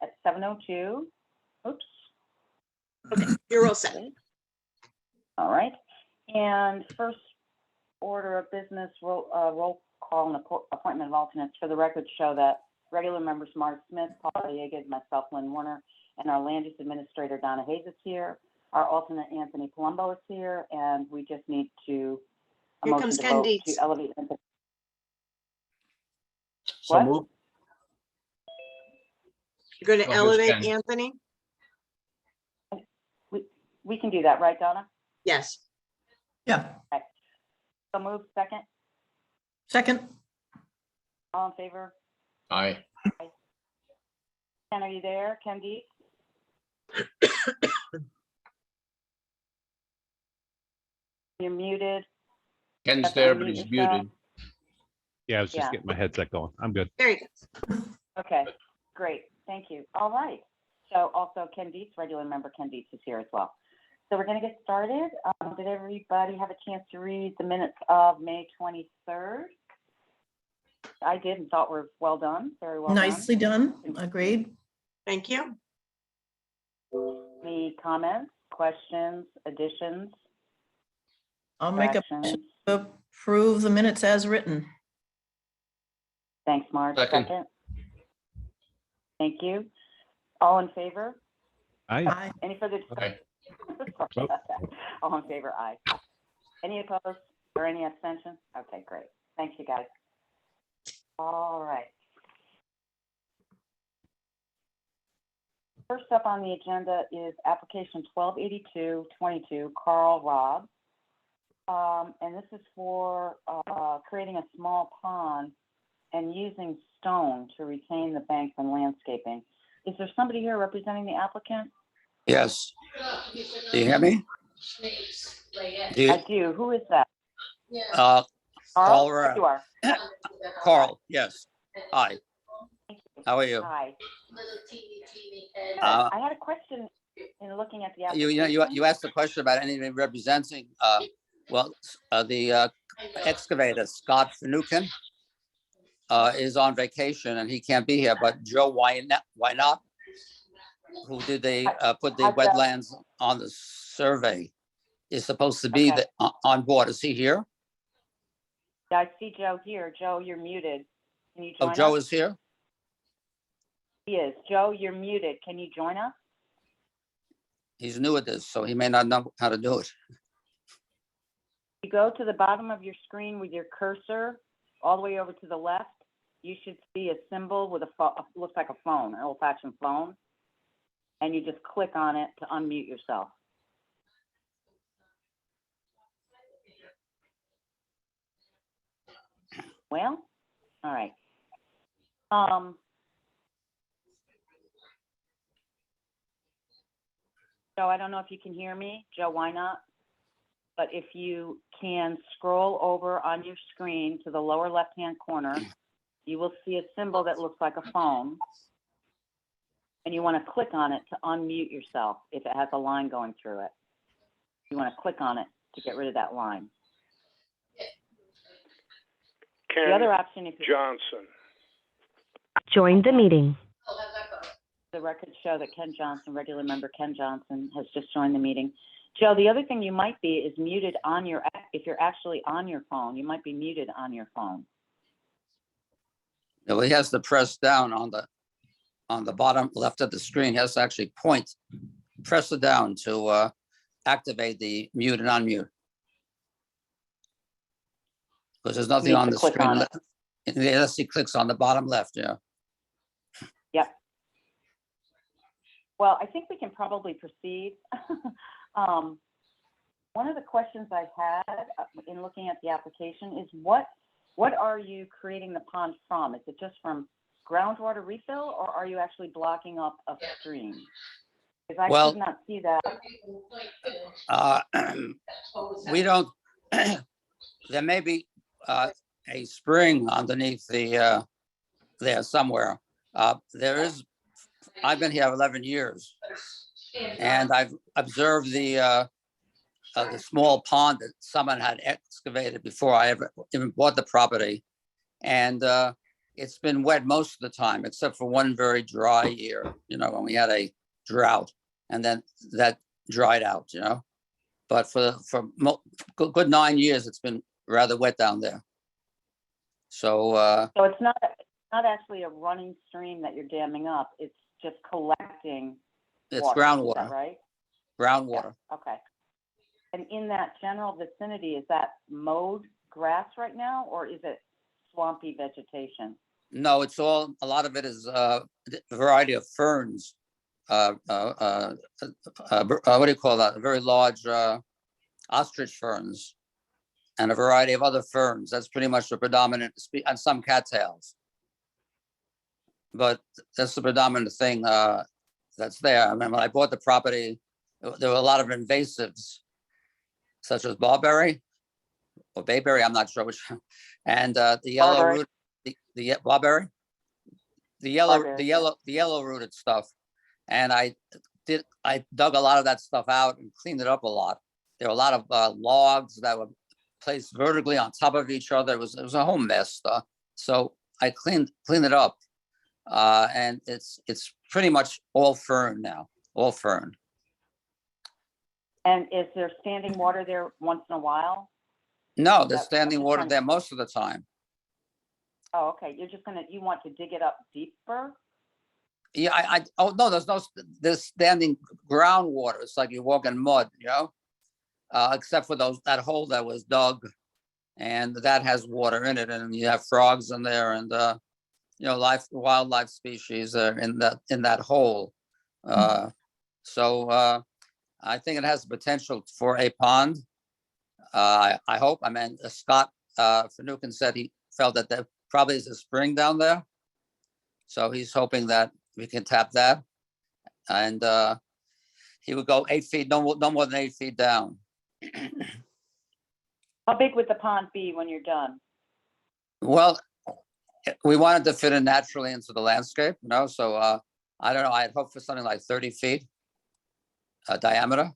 at 7:02. Oops. Okay, you're all set. All right. And first order of business, roll call and appointment of alternates. For the record, show that regular members Mark Smith, Paul Villegas, myself, Lynn Warner, and our land use administrator, Donna Hayes, is here. Our alternate, Anthony Palumbo, is here, and we just need to a Here motion comes to Ken vote Dietz. to elevate. So What? moved. You're going to Oh, here's elevate Ken. Anthony? We can do that, right, Donna? Yes. Yeah, So move, second. second. All in favor? Aye. Ken, are you there? Ken Dietz? You're muted. Ken's That's there, unmute but he's yourself. muted. Yeah, I was just Yeah. getting my headset going. I'm good. There you go. Okay, great, thank you. All right. So also Ken Dietz, regular member Ken Dietz is here as well. So we're gonna get started. Did everybody have a chance to read the minutes of May 23rd? I did and thought were well done, very well done. Nicely done. Agreed. Thank you. Any comments, questions, additions, I'll make a corrections? motion to approve the minutes as written. Thanks, Marge. Second. Second. Thank you. All in favor? Aye. Aye. Any further discussion? Okay. Sorry about that. All in favor, aye. Any opposed or any abstention? Okay, great. Thank you, guys. All right. First up on the agenda is application 128222, Carl Robb. And this is for creating a small pond and using stone to retain the banks and landscaping. Is there somebody here representing the applicant? Yes. Do you hear me? Do you, I do. Who is that? Carl Carl? Robb. You are. Carl, yes. Hi, Thank you. how are you? Hi. Uh, I had a question in looking at the You application. you asked the question about anybody representing, the excavator, Scott Finucane, is on vacation and he can't be here, but Joe Wynot, who did put the How's that? wetlands on the survey, is supposed to be Okay. on board. Is he here? Yeah, I see Joe here. Joe, you're muted. Can you join Oh, us? Joe is here? He is. Joe, you're muted. Can you join us? He's new at this, so he may not know how to do it. You go to the bottom of your screen with your cursor, all the way over to the left. You should see a symbol with looks like a phone, an old-fashioned phone. And you just click on it to unmute yourself. Well, all right. Joe, I don't know if you can hear me. Joe, why not? But if you can scroll over on your screen to the lower left-hand corner, you will see a symbol that looks like a phone. And you want to click on it to unmute yourself if it has a line going through it. You want to click on it to get rid of that line. Ken The other option, if you Johnson. Joined the meeting. the records show that Ken Johnson, regular member Ken Johnson, has just joined the meeting. Joe, the other thing you might be is muted on your, if you're actually on your phone, you might be muted on your phone. No, he has to press down on the bottom left of the screen. He has to actually press it down to activate the mute and unmute. Because there's nothing need on to the click screen. on it. Unless he clicks on the bottom left, yeah. Yep. Well, I think we can probably proceed. One of the questions I had in looking at the application is what are you creating the pond from? Is it just from groundwater refill, or are you actually blocking up a stream? Because I Well, could not see that. We don't, there may be a spring underneath the, there somewhere. There is, I've been here 11 years. And I've observed the small pond that someone had excavated before I ever even bought the property. And it's been wet most of the time, except for one very dry year, when we had a drought, and then that dried out, But for good 9 years, it's been rather wet down there. So So it's not actually a running stream that you're damming up. It's just collecting it's water. Is that groundwater, right? groundwater. Yeah, okay. And in that general vicinity, is that mowed grass right now, or is it swampy vegetation? No, a lot of it is a variety of ferns. What do you call that? Very large ostrich ferns and a variety of other ferns. That's pretty much the predominant, and some cattails. But that's the predominant thing that's there. I mean, when I bought the property, there were a lot of invasives, such as barberry or bayberry, I'm not sure which, and the yellow Barberry. root, the barberry, Barberry. the yellow rooted stuff. And I dug a lot of that stuff out and cleaned it up a lot. There were a lot of logs that were placed vertically on top of each other. It was a whole mess. So I cleaned it up, and it's pretty much all fern now, all fern. And is there standing water there once in a while? No, there's I'm standing just water trying to- there most of the time. Oh, okay. You want to dig it up deeper? Yeah, oh no, there's standing groundwater. It's like you walk in mud, except for that hole that was dug, and that has water in it, and you have frogs in there, and wildlife species are in that hole. So I think it has the potential for a pond. I hope. I mean, Scott Finucane said he felt that there probably is a spring down there, so he's hoping that we can tap that, and he would go 8 feet, no more than 8 feet down. How big would the pond be when you're done? Well, we wanted to fit it naturally into the landscape, so I don't know, I'd hope for something like 30 feet diameter.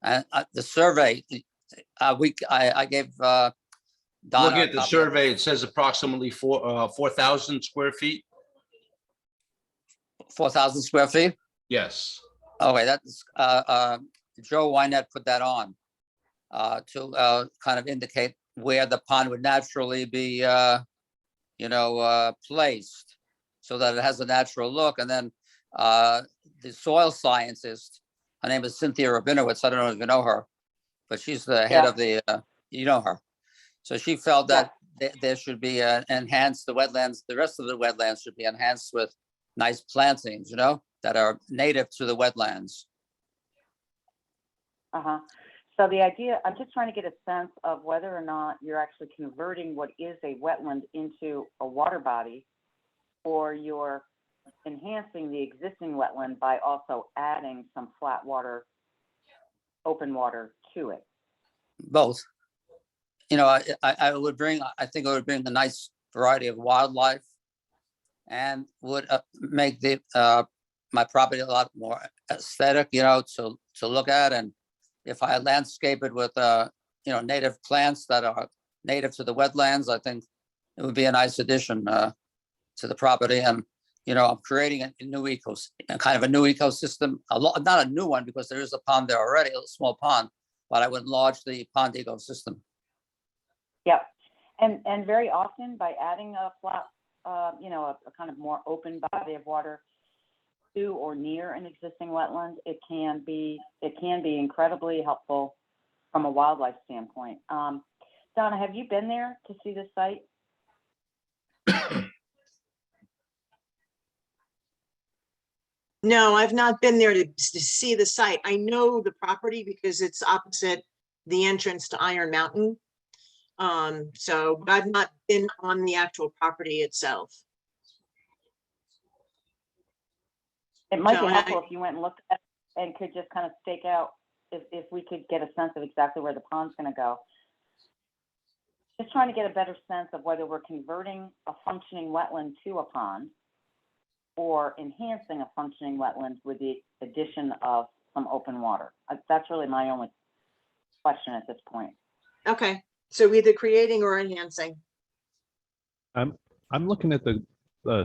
And the survey, I gave Donna. Looking a at the copy of- survey, it says approximately 4,000 square feet. 4,000 square feet. Yes. Okay, that's Joe Wynette put that on to kind of indicate where the pond would naturally be, placed, so that it has a natural look. And then the soil scientist, her name is Cynthia Rabinowitz. I don't know if you know her, but she's the head Yeah. of the, you know her. So she felt that there should be enhanced, the wetlands, the rest of the wetlands should be enhanced with nice plantings, that are native to the wetlands. Uh-huh. So the idea, I'm just trying to get a sense of whether or not you're actually converting what is a wetland into a water body, or you're enhancing the existing wetland by also adding some flat water, open water to it. Both. I think it would bring a nice variety of wildlife, and would make my property a lot more aesthetic, to look at. And if I landscape it with, native plants that are native to the wetlands, I think it would be a nice addition to the property. And, I'm creating a new kind of a new ecosystem, not a new one, because there is a pond there already, a small pond, but I would enlarge the pond ecosystem. Yep. And very often by adding a flat, a kind of more open body of water to or near an existing wetland, it can be incredibly helpful from a wildlife standpoint. Donna, have you been there to see the site? No, I've not been there to see the site. I know the property because it's opposite the entrance to Iron Mountain. But I've not been on the actual property itself. It might So be helpful I- if you went and looked at it and could just kind of stake out if we could get a sense of exactly where the pond's going to go. Just trying to get a better sense of whether we're converting a functioning wetland to a pond or enhancing a functioning wetland with the addition of some open water. That's really my only question at this point. Okay, So either creating or enhancing. I'm looking at the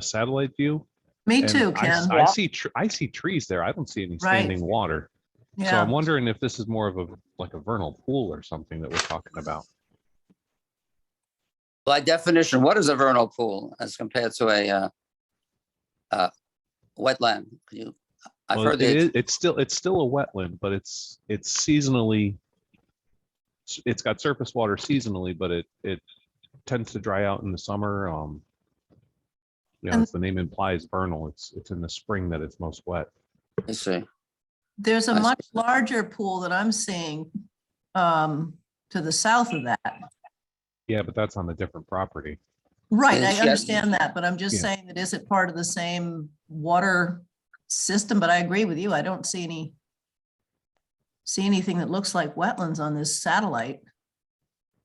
satellite view. Me and too, I Ken. s- Yeah. I see trees there. I don't see any Right. standing water. So Yeah. I'm wondering if this is more of like a vernal pool or something that we're talking about. By definition, what is a vernal pool as compared to a wetland? I've Well, heard it's still a wetland, but it's seasonally. It's got surface water seasonally, but it tends to dry out in the summer. And- As the name implies, vernal. It's in the spring that it's most wet. I see. There's a I see. much larger pool that I'm seeing to the south of that. Yeah, but that's on a different property. Right, I Yeah. understand that, but I'm just Yeah. saying that is it part of the same water system? But I agree with you. I don't see anything that looks like wetlands on this satellite.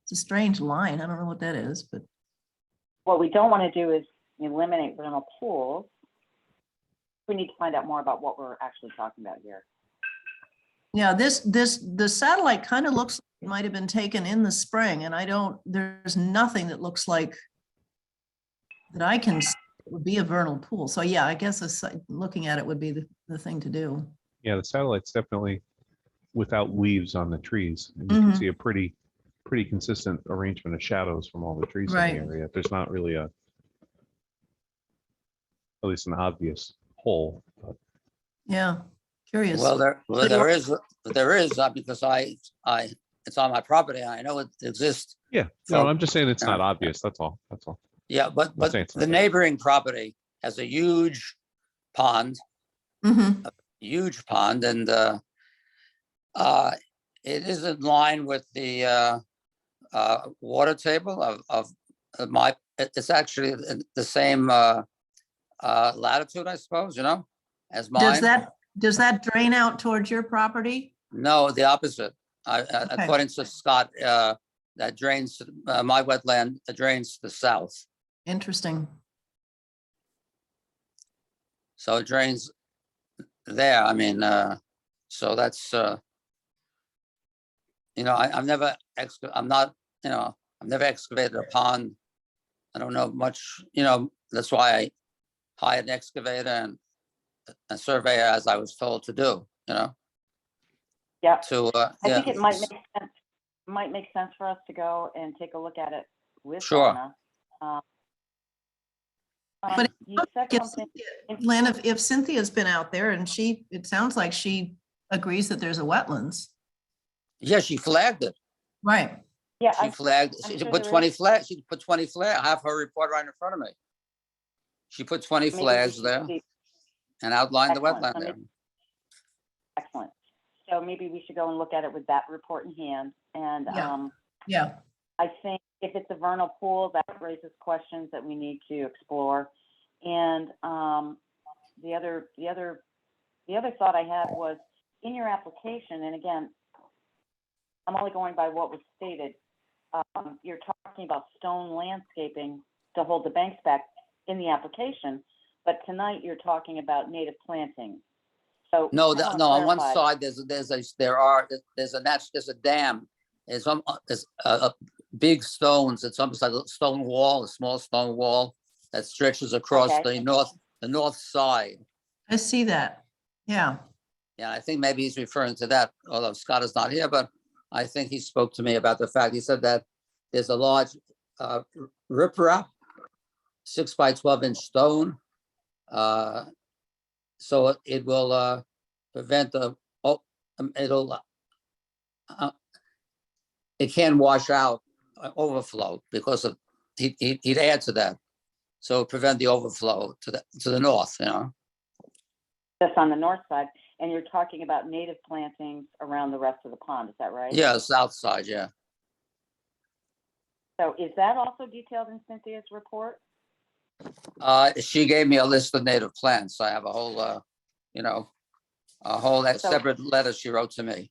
It's a strange line. I don't know what that is, but What we don't want to do is eliminate vernal pools. We need to find out more about what we're actually talking about here. yeah, the satellite kind of looks like it might have been taken in the spring, and there's nothing that looks like that I can see it would be a vernal pool. So yeah, I guess looking at it would be the thing to do. Yeah, the satellite's definitely without leaves on the trees. And you can Mhm. see a pretty consistent arrangement of shadows from all the trees in Right. the area. There's not really at least an obvious hole. But Yeah, curious. Well, there is because it's on my property. I know it exists. yeah, So- no, I'm just saying it's not obvious. That's all. That's all. Yeah, but saying it's the not there. neighboring property has a huge pond, Mhm. and it is in line with the water table of my. It's actually the same latitude, I suppose. As mine. Does that drain out towards your property? No, the opposite. Okay. According to Scott, that drains my wetland. Drains to the south, Interesting. so it drains there. I mean, so that's I've never excavated a pond. I don't know much. That's why I hired an excavator and a surveyor, as I was told to do. Yeah, To I think yeah. it might make sense for us to go and take a look at it with Sure. Donna. But You said If something, Lynn, if Cynthia's been out there and it sounds like she agrees that there's a wetlands. Yeah, she flagged it. Right. yeah, She flagged. I'm She sure put there 20 is. flags. She put 20 flags. I have her report right in front of me. She put 20 maybe we flags should there see- and outlined the Excellent. wetland Let me- there. Excellent. So maybe we should go and look at it with that report in hand. And Yeah. Yeah. I think if it's a vernal pool, that raises questions that we need to explore. And the other thought I had was in your application, and again, I'm only going by what was stated. You're talking about stone landscaping to hold the banks back in the application, but tonight you're talking about native planting. So No, I wanna no. On one clarify. side, there's a dam. There's big stones. It's almost like a stone wall, a small stone wall that stretches across Okay. the north side. I see that. Yeah. Yeah, I think maybe he's referring to that, although Scott is not here, but I think he spoke to me about the fact, he said that there's a large riprap, 6 by 12-inch stone. So it will prevent it can wash out overflow because of, he'd add to that. So prevent the overflow to the north, That's on the north side, and you're talking about native plantings around the rest of the pond, is that right? Yeah, south side, yeah. So is that also detailed in Cynthia's report? She gave me a list of native plants. I have a whole, separate letter she wrote to me.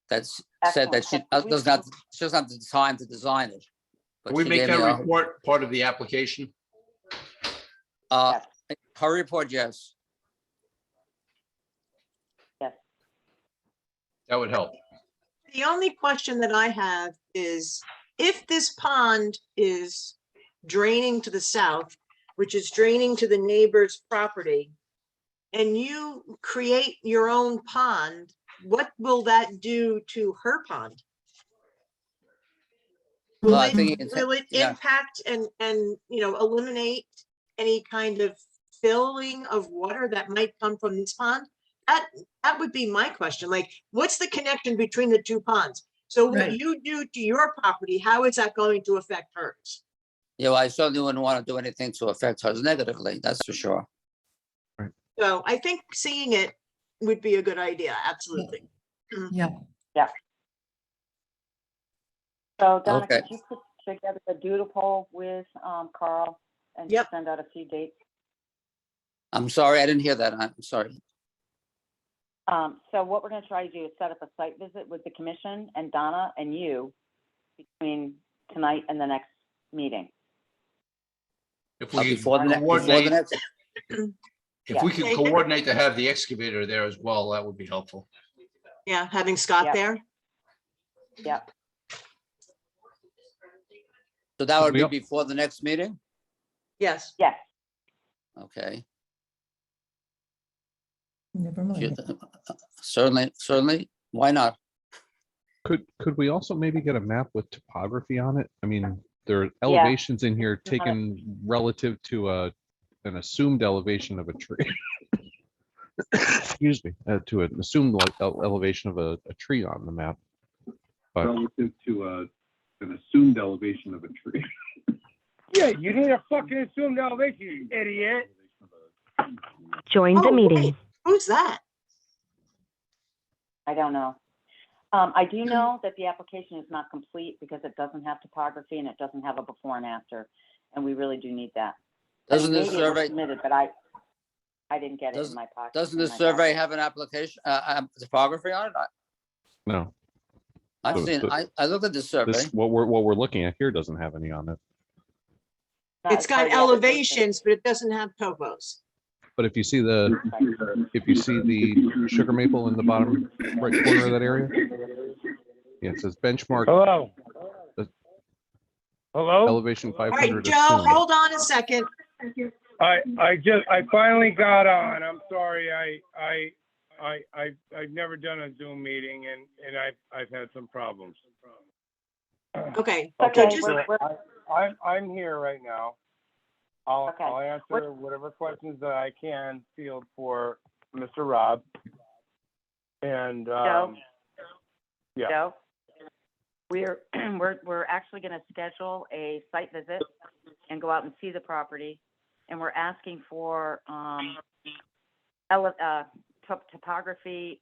That's said that she Excellent. doesn't have the time to design it. But Can we she make gave me that report part of the application? Yes. her report, yes. Yes. That would help. The only question that I have is, if this pond is draining to the south, which is draining to the neighbor's property, and you create your own pond, what will that do to her pond? Will Well, I it, think it's, will it yeah. impact and, eliminate any kind of filling of water that might come from this pond? That would be my question. Like, what's the connection between the two ponds? So what Right. you do to your property, how is that going to affect hers? Yeah, well, I certainly wouldn't want to do anything to affect hers negatively, that's for sure. So I think seeing it would be a good idea, absolutely. Yeah, So Donna, Okay. could you put together a doodle poll with Carl and Yep. send out a few dates? I'm sorry, I didn't hear that. I'm sorry. So what we're gonna try to do is set up a site visit with the commission and Donna and you between tonight and the next meeting. If we Before the coordinate, next, if we could Yeah. coordinate to have the excavator there as well, that would be helpful. Yeah, having Scott Yep. there. Yep. so that would be Yep. before the next meeting? Yes. Yes. Okay. never mind. Certainly, why not? Could we also maybe get a map with topography on it? I mean, there are elevations in here taken relative to an assumed elevation of a tree. Excuse me, to an assumed elevation of a tree on the map. But Relative to an assumed elevation of a tree. Yeah, you need a fucking assumed elevation, you idiot. Join the Oh, meeting. wait, who's that? I don't know. I do know that the application is not complete because it doesn't have topography and it doesn't have a before and after, and we really do need that. I mean, Doesn't this maybe it was survey, submitted, but I didn't get it Does- in my pocket. doesn't in the my survey packet. have an application, topography on it? no, I've So seen, the- I looked at the survey. this, what we're looking at here doesn't have any on it. Not It's as part got of the application. elevations, but it doesn't have topos. But if you see the sugar maple in the bottom right corner of that area, yeah, it says benchmark Hello? The- Hello? elevation All right, 500 Joe, assumed. hold on a second. I finally got on. I'm sorry. I've never done a Zoom meeting and I've had some problems. Okay, Okay, just- I'm here right now. Okay. I'll answer whatever questions that I can field for Mr. Rob. And, Joe? yeah. Joe? We're actually gonna schedule a site visit and go out and see the property. And we're asking for, topography,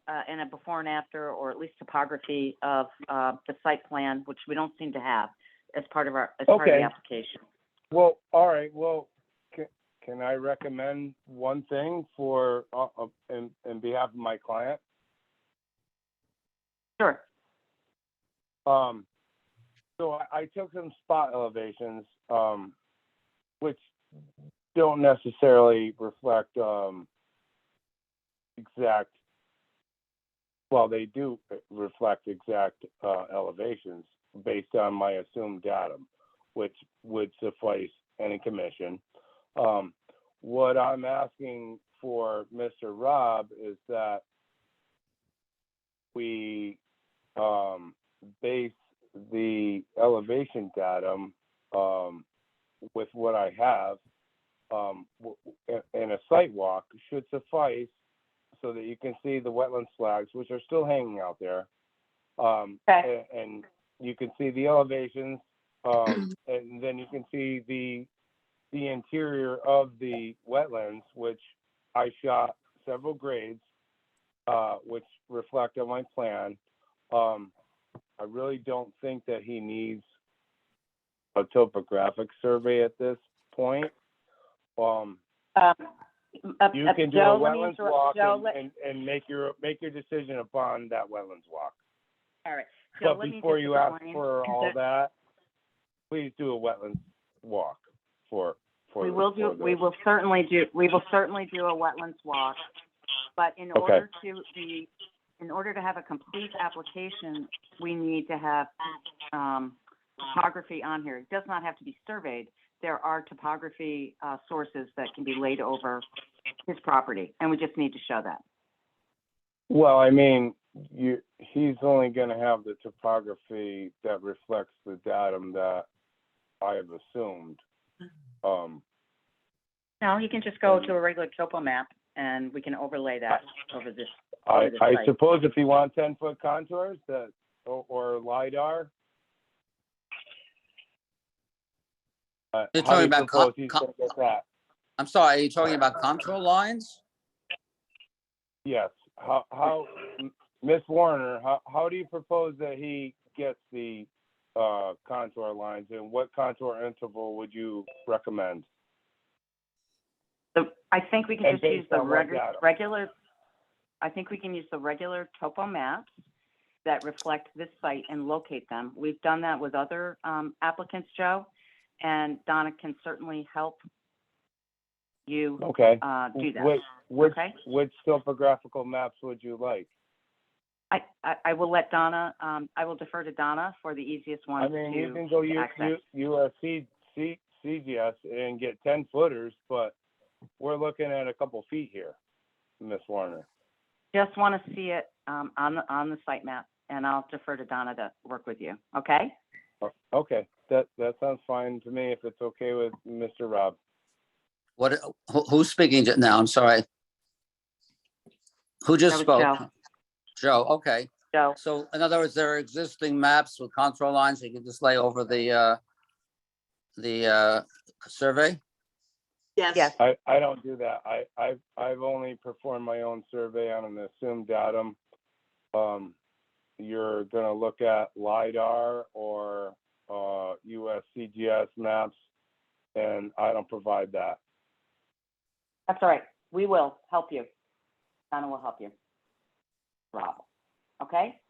and a before and after, or at least topography of, the site plan, which we don't seem to have as part of the Okay. application. Well, all right, well, can I recommend one thing for, in behalf of my client? Sure. So I took some spot elevations, which don't necessarily reflect, exact, well, they do reflect exact, elevations based on my assumed datum, which would suffice any commission. What I'm asking for Mr. Rob is that we, base the elevation datum, with what I have, and a site walk should suffice so that you can see the wetlands flags, which are still hanging out there. Okay. And you can see the elevations, and then you can see the interior of the wetlands, which I shot several grades, which reflect on my plan. I really don't think that he needs a topographic survey at this point. You can do a Joe, let me wetlands interrupt. walk Joe, and make your decision upon that wetlands walk. all right. Joe, But let me before just you ask explain. for all that, please do a wetlands walk for. We will certainly do a wetlands walk, but in Okay. order to have a complete application, we need to have, topography on here. It does not have to be surveyed. There are topography sources that can be laid over his property, and we just need to show that. Well, I mean, he's only gonna have the topography that reflects the datum that I have assumed. No, he can just go to a regular topo map, and we can overlay that over this. I over the site. suppose if you want 10-foot contours or LiDAR. You're How do talking you about propose he's gonna get that? I'm sorry, are you talking about contour lines? Yes. How, Ms. Warner, how do you propose that he gets the contour lines, and what contour interval would you recommend? I think we can And just use based the on what data? regular, I think we can use the regular topo maps that reflect this site and locate them. We've done that with other applicants, Joe, and Donna can certainly help you Okay. do that. Okay. Which topographical maps would you like? I will let Donna, I will defer to Donna for the easiest one I mean, you to can go access. CGS and get 10 footers, but we're looking at a couple feet here, Miss Warner. Just want to see it on the site map, and I'll defer to Donna to work with you, okay? Okay, that sounds fine to me if it's okay with Mr. Rob. Who's speaking now? I'm sorry. Who just That was spoke? Joe. Joe, okay. Joe, So in other words, there are existing maps with contour lines you can just lay over the survey? Yes. yes, I don't do that. I've only performed my own survey on an assumed datum. You're gonna look at LiDAR or USCGS maps, and I don't provide that. that's all right. We will help you. Donna will help you. Rob, okay?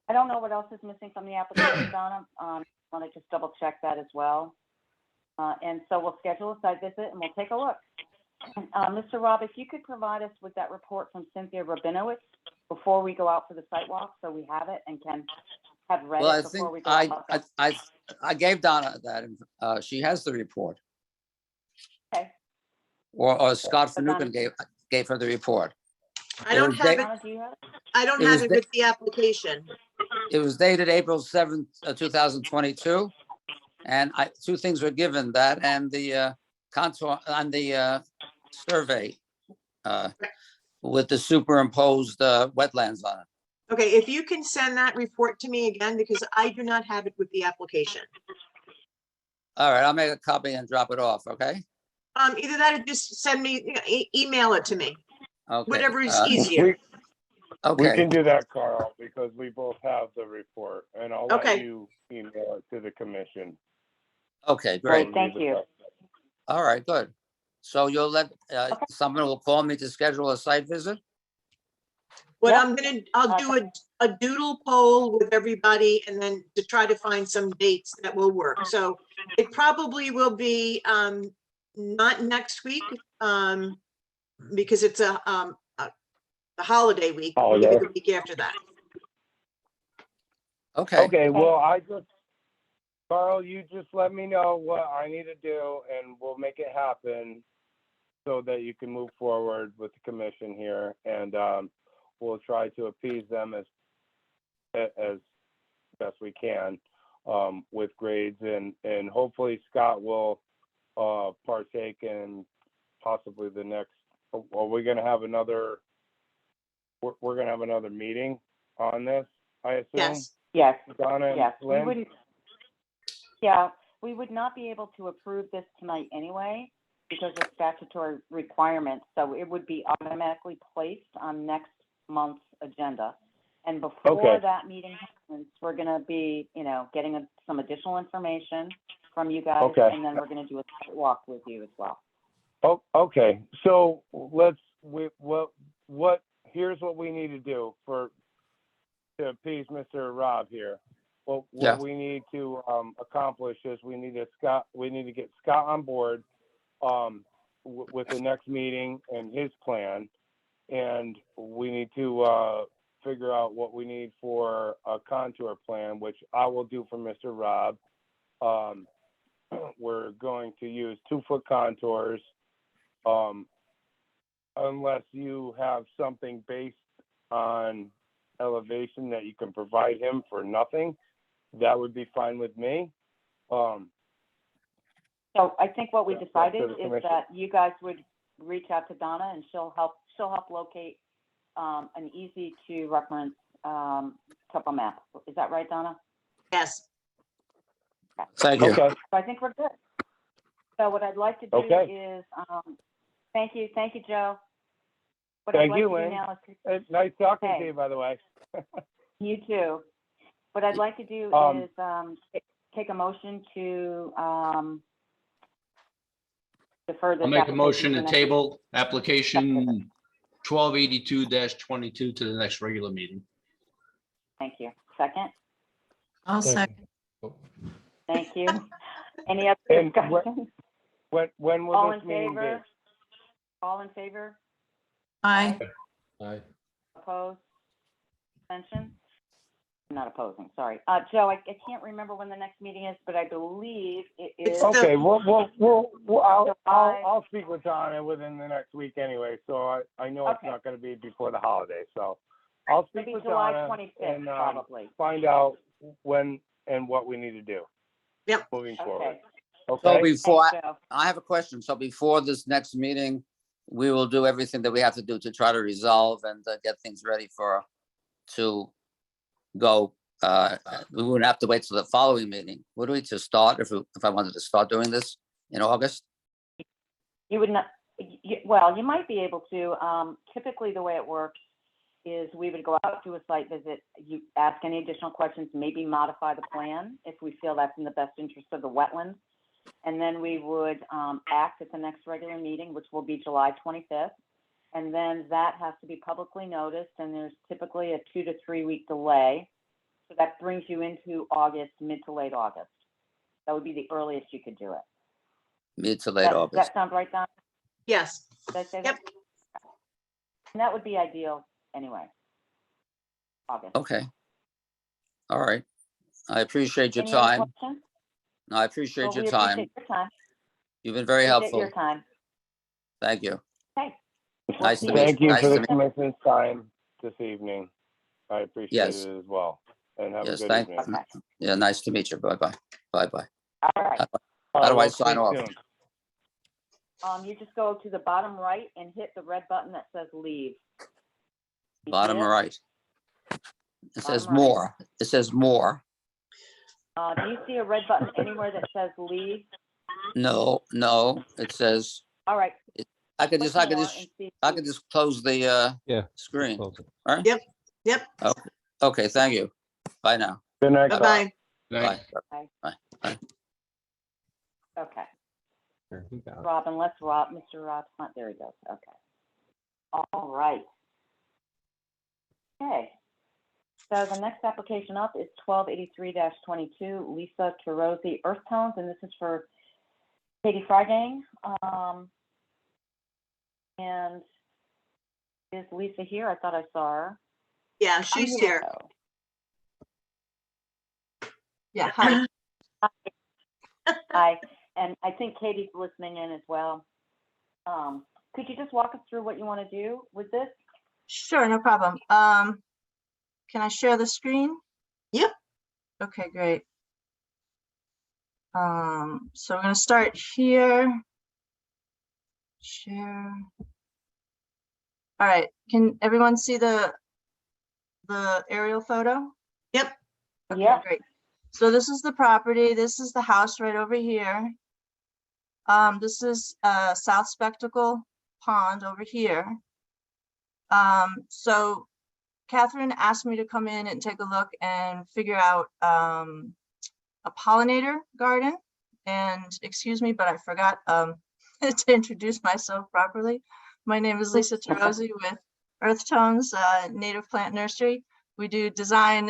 I don't know what else is missing from the application, Donna. Want to just double check that as well. And so we'll schedule a site visit and we'll take a look. Mr. Rob, if you could provide us with that report from Cynthia Rabinowitz before we go out for the site walk, so we have it and can have read Well, I it before think we go out. I gave Donna that. She has the report. Okay. Or Scott But Donna- Finucane gave her the report. I don't was have it. Donna, do you have it? I don't It have was it the- with the application. It was dated April 7th, 2022. And two things were given, that and the contour on the survey with the superimposed wetlands on it. Okay, if you can send that report to me again, because I do not have it with the application. All right, I'll make a copy and drop it off, okay? Either that or just send me, email it to me, Okay. whatever is easier. We Okay, can do that, Carl, because we both have the report, and I'll let Okay. you email it to the commission. okay, great. Thank you. All right, good. So you'll let, someone will call me to schedule a site visit? What Yep. I'll do a doodle poll with everybody and then to try to find some dates that will work. So it probably will be, not next week, because it's a holiday week, maybe Holiday. the week after that. Okay, Okay, well, Carl, you just let me know what I need to do, and we'll make it happen so that you can move forward with the commission here, and we'll try to appease them as best we can with grades, and hopefully Scott will partake in possibly the next. Are we going to have another? We're going to have another meeting on this, I assume. Yes. Yes, Donna and yes. We Lynn? wouldn't, yeah, we would not be able to approve this tonight anyway because of statutory requirements. So it would be automatically placed on next month's agenda. And before Okay. that meeting happens, we're going to be, getting some additional information from you guys. Okay. And then we're going to do a site walk with you as well. Oh, okay. So here's what we need to do to appease Mr. Rob here. Well, Yeah. what we need to accomplish is we need to get Scott on board with the next meeting and his plan, and we need to figure out what we need for a contour plan, which I will do for Mr. Rob. We're going to use 2-foot contours. Unless you have something based on elevation that you can provide him for nothing, that would be fine with me. So I think what we Yeah, decided to the is commission. that you guys would reach out to Donna and she'll help locate an easy to reference topo map. Is that right, Donna? Yes. Thank you. Okay, So I think we're good. So what I'd like to do Okay. is, thank you, Joe. What Thank I'd you, like to do Lynn. now is it's nice talking to Okay. you, by the way. You too. What I'd like to do Um, is take a motion to defer this. I'll make a application motion to next- table application 1282-22 to the next regular meeting. Thank you. Second, I'll second. thank you. Any other And discussion? When will All this in meeting be? favor? All in favor? Aye. Opposed? Abstention? Not opposing, sorry. Joe, I can't remember when the next meeting is, but I believe it It's is. the- Okay, I'll July. speak with Donna within the next week anyway, so I know it's Okay. not gonna be before the holiday, so I'll It'll speak be with July Donna 25th, and, probably. find out when and what we need to do. Yep. Moving forward, Okay. So okay? before, Thanks, Joe. I have a question. So before this next meeting, we will do everything that we have to do to try to resolve and get things ready to go. We wouldn't have to wait till the following meeting, would we, to start, if I wanted to start doing this in August? You would not, well, you might be able to. Typically, the way it works is we would go out to a site visit, you ask any additional questions, maybe modify the plan if we feel that's in the best interest of the wetlands. And then we would act at the next regular meeting, which will be July 25th. And then that has to be publicly noticed, and there's typically a 2 to 3 week delay. So that brings you into August, mid to late August. That would be the earliest you could do it. Mid to late Does August. that sound right, Don? Yes. Did I say Yep. that? And that would be ideal anyway. August. Okay. All right. I appreciate your Any other time. questions? No, I appreciate Well, your we time. appreciate your time. You've been very Appreciate helpful. your time. Thank you. Okay. Nice to meet Thank you Nice for to the meet- commission's time this evening. I appreciate Yes. it as well, and have a Yes, good thank, evening. Okay. yeah, nice to meet you. Bye-bye. Bye-bye. All right. How do I We'll sign speak off? soon. You just go to the bottom right and hit the red button that says leave. You see Bottom it? right. It says Bottom right. more. It says more. Do you see a red button anywhere that says leave? No, it says, All right. I could click just, I more and see if I you- could just close the Yeah. screen, Close it. right? Yep, yep. Okay, thank you. Bye now. Good night, Bob. Bye-bye. Bye. Okay. Here, he got it. Mr. Rob's not, there he goes. Okay. All right. Okay. So the next application up is 1283-22, Lisa Terozzi Earth Tones, and this is for Katie Frygang. And is Lisa here? I thought I saw her. Yeah, she's here. Oh, Yeah, hi. Hi, and I think Katie's listening in as well. Could you just walk us through what you want to do with this? Sure, no problem. Can I share the screen? Yep. Okay, great. So we're gonna start here. Share. All right, can everyone see the aerial photo? Yep. Okay, Yep. great. So this is the property. This is the house right over here. This is South Spectacle Pond over here. So Catherine asked me to come in and take a look and figure out a pollinator garden. And excuse me, but I forgot to introduce myself properly. My name is Lisa Terozzi with Earth Tones Native Plant Nursery. We do design,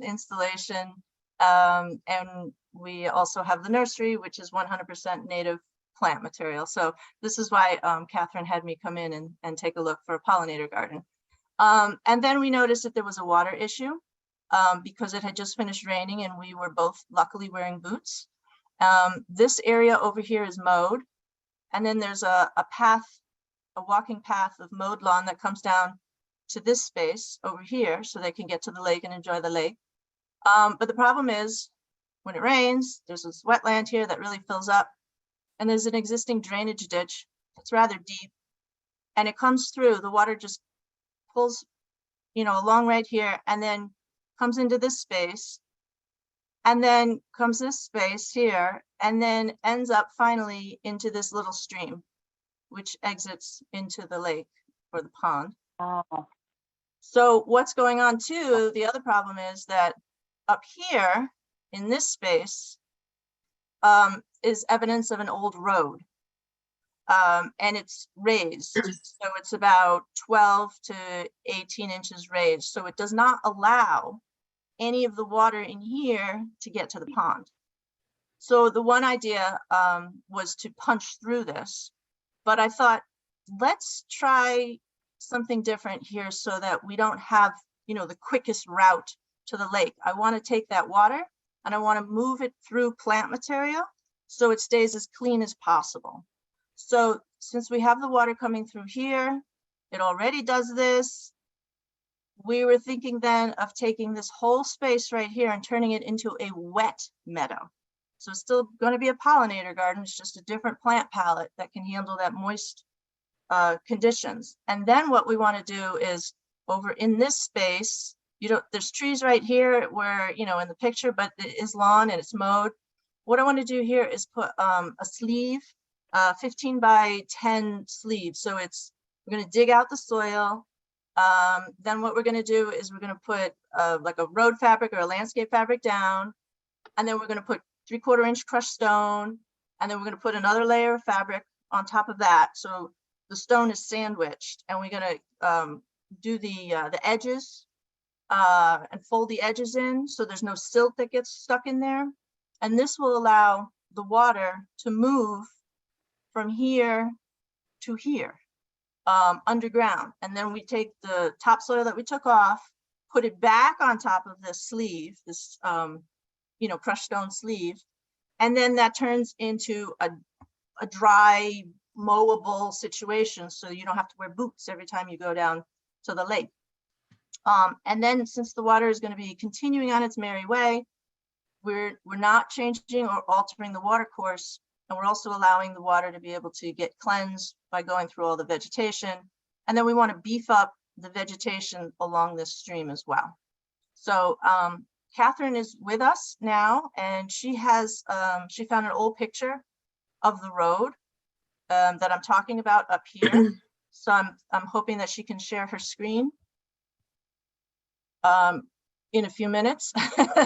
installation, and we also have the nursery, which is 100% native plant material. So this is why Catherine had me come in and take a look for a pollinator garden. And then we noticed that there was a water issue because it had just finished raining and we were both luckily wearing boots. This area over here is mowed. And then there's a path, a walking path of mowed lawn that comes down to this space over here so they can get to the lake and enjoy the lake. But the problem is when it rains, there's this wetland here that really fills up and there's an existing drainage ditch. It's rather deep and it comes through, the water just pulls, along right here and then comes into this space and then comes this space here and then ends up finally into this little stream, which exits into the lake or the pond. Oh, So what's going on too, the other problem is that up here in this space is evidence of an old road. And it's raised, so it's about 12 to 18 inches raised. So it does not allow any of the water in here to get to the pond. So the one idea was to punch through this, but I thought, let's try something different here so that we don't have, the quickest route to the lake. I want to take that water and I want to move it through plant material so it stays as clean as possible. So since we have the water coming through here, it already does this. We were thinking then of taking this whole space right here and turning it into a wet meadow. So it's still going to be a pollinator garden. It's just a different plant palette that can handle that moist conditions. And then what we want to do is over in this space, there's trees right here where, in the picture, but it is lawn and it's mowed. What I want to do here is put a sleeve, 15 by 10 sleeve. So we're going to dig out the soil. Then what we're going to do is we're going to put like a road fabric or a landscape fabric down. And then we're going to put 3/4 inch crushed stone. And then we're going to put another layer of fabric on top of that. So the stone is sandwiched and we're going to do the edges and fold the edges in. So there's no silt that gets stuck in there. And this will allow the water to move from here to here underground. And then we take the topsoil that we took off, put it back on top of this sleeve, this crushed stone sleeve. And then that turns into a dry, mowable situation. So you don't have to wear boots every time you go down to the lake. And then since the water is going to be continuing on its merry way, we're not changing or altering the water course. And we're also allowing the water to be able to get cleansed by going through all the vegetation. And then we want to beef up the vegetation along this stream as well. So Catherine is with us now, and she found an old picture of the road that I'm talking about up here. So I'm hoping that she can share her screen in a few minutes.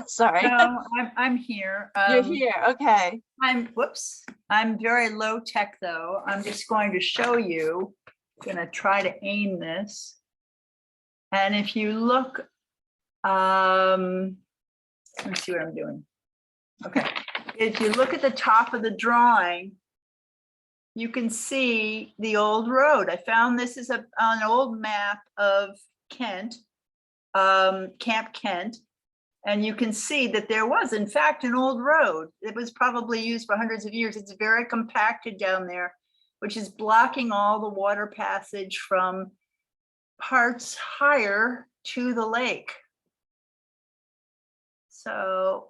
Sorry. No, I'm here. You're here, okay. I'm very low tech though. I'm just going to show you, gonna try to aim this. And if you look, let me see what I'm doing. Okay, if you look at the top of the drawing, you can see the old road. I found this is an old map of Kent, Camp Kent. And you can see that there was, in fact, an old road. It was probably used for hundreds of years. It's very compacted down there, which is blocking all the water passage from parts higher to the lake. So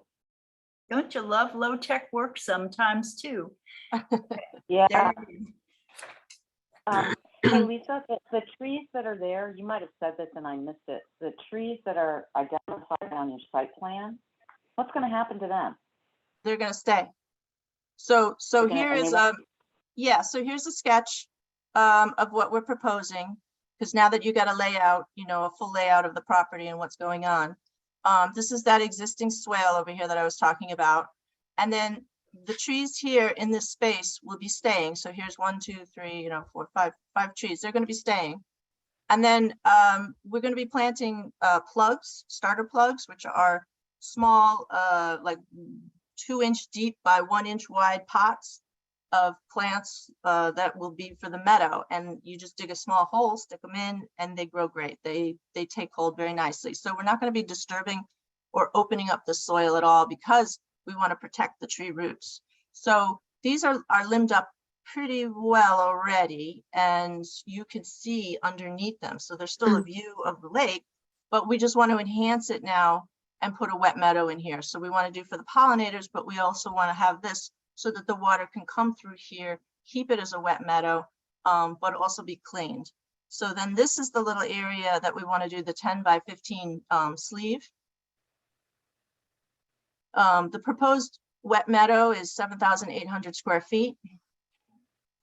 don't you love low-tech work sometimes too? yeah. There Hey, Lisa, the trees that are there, you might have said this and I missed it. The trees that are identified on your site plan, what's going to happen to them? They're going to stay. So Okay, here and is they so here's a sketch of what we're proposing, because now that you got a layout, a full layout of the property and what's going on. This is that existing swale over here that I was talking about. And then the trees here in this space will be staying. So here's 1, 2, 3, 4, 5 trees. They're going to be staying. And then we're going to be planting plugs, starter plugs, which are small, like 2 inch deep by 1 inch wide pots. of plants that will be for the meadow, and you just dig a small hole, stick them in, and they grow great. They take hold very nicely. So we're not going to be disturbing or opening up the soil at all because we want to protect the tree roots. So these are limbed up pretty well already, and you can see underneath them. So there's still a view of the lake, but we just want to enhance it now and put a wet meadow in here. So we want to do for the pollinators, but we also want to have this so that the water can come through here, keep it as a wet meadow, but also be cleaned. So then this is the little area that we want to do the 10 by 15 sleeve. The proposed wet meadow is 7,800 square feet.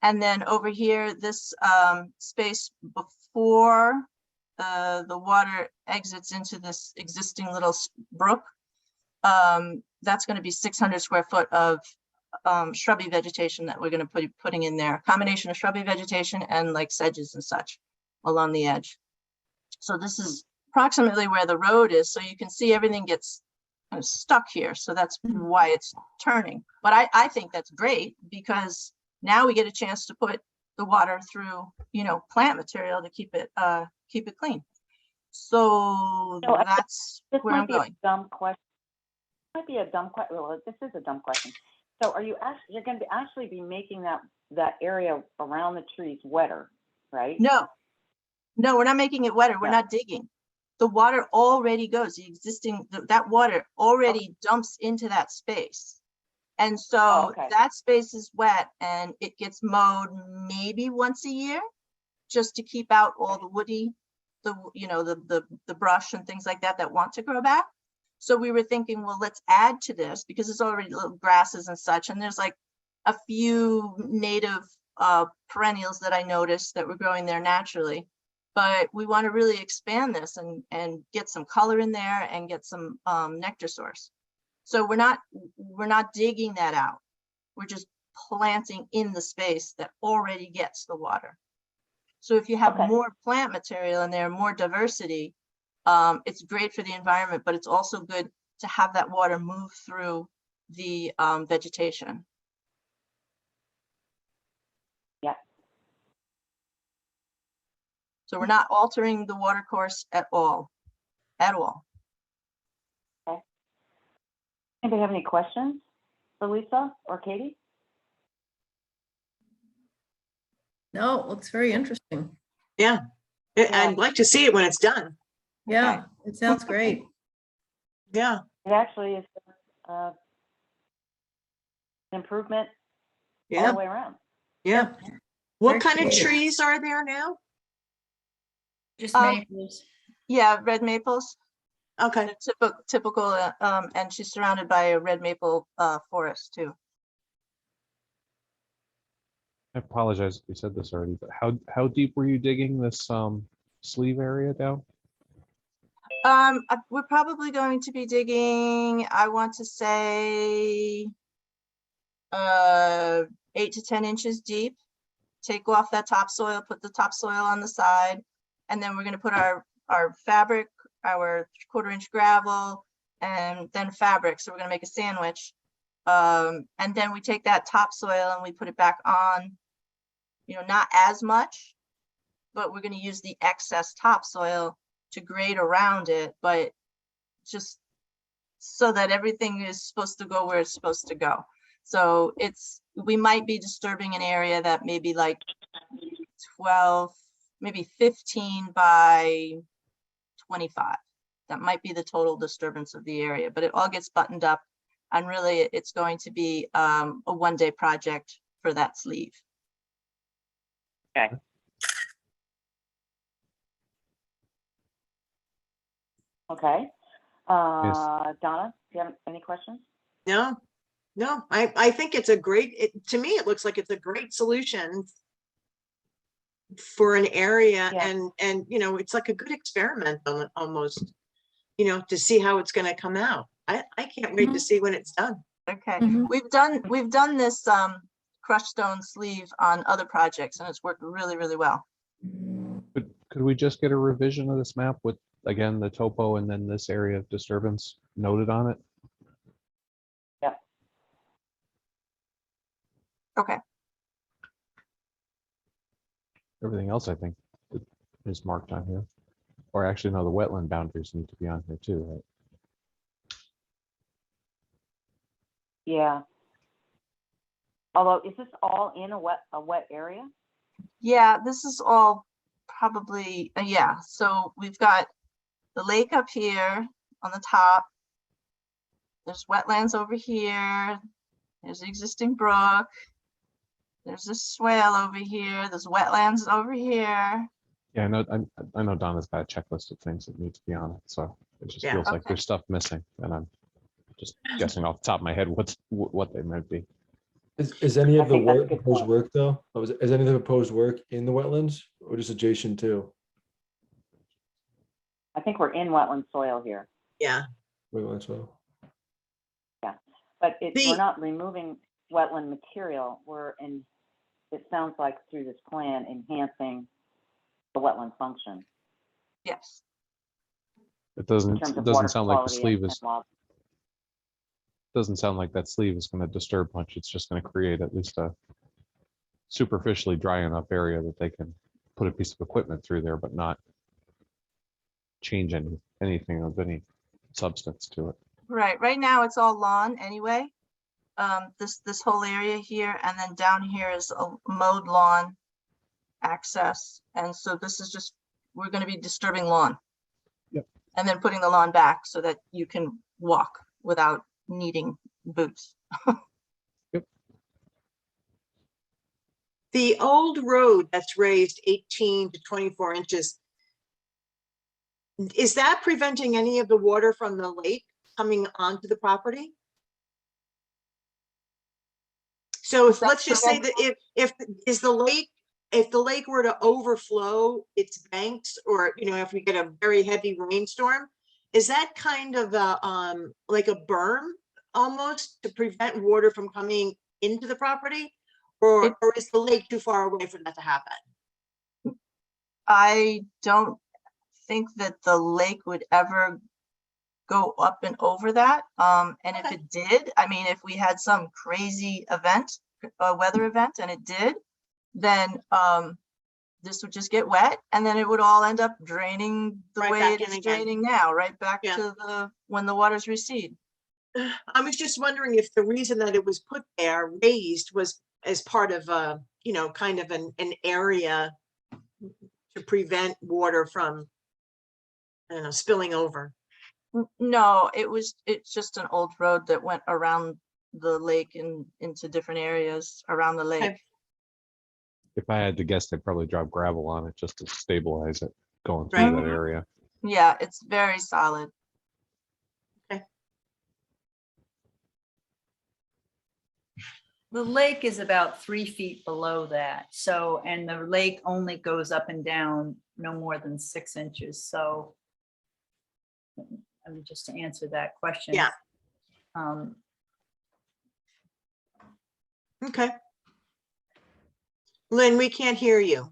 And then over here, this space before the water exits into this existing little brook, that's going to be 600 square foot of shrubby vegetation that we're going to be putting in there. A combination of shrubby vegetation and like sedges and such along the edge. So this is approximately where the road is. So you can see everything gets kind of stuck here. So that's why it's turning. But I think that's great because now we get a chance to put the water through, you know, plant material to keep it clean. So that's where I'm going. Dumb question. Might be a dumb question. Well, this is a dumb question. So are you actually, you're going to actually be making that area around the trees wetter, right? No, we're not making it wetter. We're No. not digging. The water already goes, that water already dumps into that space. And so okay. that space is wet and it gets mowed maybe once a year just to keep out all the woody, the brush and things like that want to grow back. So we were thinking, well, let's add to this because it's already little grasses and such. And there's like a few native perennials that I noticed that were growing there naturally. But we want to really expand this and get some color in there and get some nectar source. So we're not digging that out. We're just planting in the space that already gets the water. So if you have more plant material in there, more diversity, it's great for the environment, but it's also good to have that water move through the vegetation. Yeah. So we're not altering the water course at all. Okay. Anybody have any questions for Lisa or Katie? No, it looks very interesting. Yeah. I'd like to see it when it's done. Yeah, it sounds great. Yeah. It actually is an improvement all Yeah. the way around. Yeah. What Very kind of creative. trees are there now? Just Um, maples. Yeah, red maples. Okay. They're typical, and she's surrounded by a red maple forest too. I apologize if you said this already, but how deep were you digging this sleeve area down? We're probably going to be digging, I want to say 8 to 10 inches deep. Take off that topsoil, put the topsoil on the side, and then we're going to put our fabric, our 1/4 inch gravel, and then fabric. So we're going to make a sandwich. And then we take that topsoil and we put it back on, not as much, but we're going to use the excess topsoil to grade around it, but just so that everything is supposed to go where it's supposed to go. So we might be disturbing an area that maybe like 12, maybe 15 by 25. That might be the total disturbance of the area, but it all gets buttoned up. And really it's going to be a one-day project for that sleeve. Okay. Okay. Donna, do you have any questions? No, I think it's to me, it looks like it's a great solution for an area. Yeah. And it's like a good experiment almost, to see how it's going to come out. I can't wait to see when it's done. Okay, Mhm. we've done this crushed stone sleeve on other projects and it's worked really, really well. Could we just get a revision of this map with, again, the topo and then this area of disturbance noted on it? Yeah. Okay, Everything else, I think, is marked on here. Or actually, no, the wetland boundaries need to be on here too, right? Yeah. Although, is this all in a wet area? Yeah, this is all probably, yeah, so we've got the lake up here on the top. There's wetlands over here. There's the existing brook. There's this swale over here. There's wetlands over here. Yeah, I know Donna's got a checklist of things that need to be on it, so it just Yeah. feels like Okay. there's stuff missing, and I'm just guessing off the top of my head what they might be. Is any I of the think that's a work good proposed point. work though? Is any of the proposed work in the wetlands or just adjacent to? I think we're in wetland soil here, Yeah, Wetlands, so. but The- we're not removing wetland material. It sounds like through this plan, enhancing the wetland function Yes. It in doesn't terms of water sound like the quality sleeve and is, wild. doesn't sound like that sleeve is going to disturb much. It's just going to create at least a superficially dry enough area that they can put a piece of equipment through there, but not change anything of any substance to it. Right. Right now it's all lawn anyway. This whole area here, and then down here is a mowed lawn access. And so this is just, we're going to be disturbing lawn. Yep. And then putting the lawn back so that you can walk without needing boots. the old road that's raised 18 to 24 inches, is that preventing any of the water from the lake coming onto the property? So if, That's let's just say that if the lake were to overflow its banks, or, if we get a very heavy rainstorm, is that kind of like a berm almost to prevent water from coming into the property? Or is the lake too far away for that to happen? I don't think that the lake would ever go up and over that. And if Okay. it did, I mean, if we had some crazy event, a weather event, and it did, then this would just get wet, and then it would all end up draining the Right way back it in is again. draining now, right back Yeah. to when the waters recede. I was just wondering if the reason that it was put there raised was as part of kind of an area to prevent water from, I don't know, spilling over. No, it's just an old road that went around the lake and into different areas around the lake. Okay. If I had to guess, they'd probably drop gravel on it just to stabilize it going through Right. that area. Yeah, it's very solid. The lake is about 3 feet below that. So, and the lake only goes up and down no more than 6 inches. So, I mean, just to answer that question. Yeah. Um, Okay. Lynn, we can't hear you.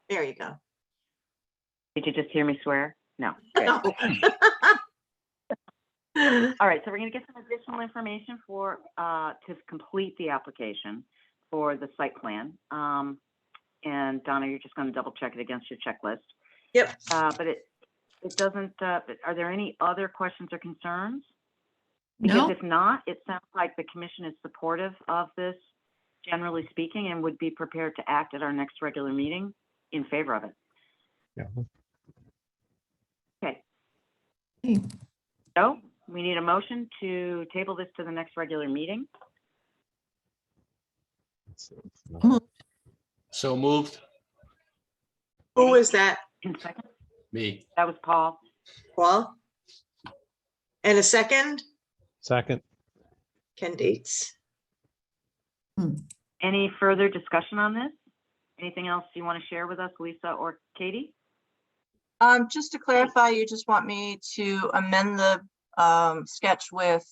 There you go. Did you just hear me swear? No. Good. All right, so we're gonna get some additional information to complete the application for the site plan. And Donna, you're just gonna double check it against your checklist. Yep. But it doesn't, are there any other questions or concerns? Because No, if not, it sounds like the commission is supportive of this, generally speaking, and would be prepared to act at our next regular meeting in favor of it. Yeah. Okay. Hey. So we need a motion to table this to the next regular meeting. So moved. Who is that? In second, Me. that was Paul. Paul? And a second? Second, Ken Dietz. Any further discussion on this? Anything else you want to share with us, Lisa or Katie? Just to clarify, you just want me to amend the sketch with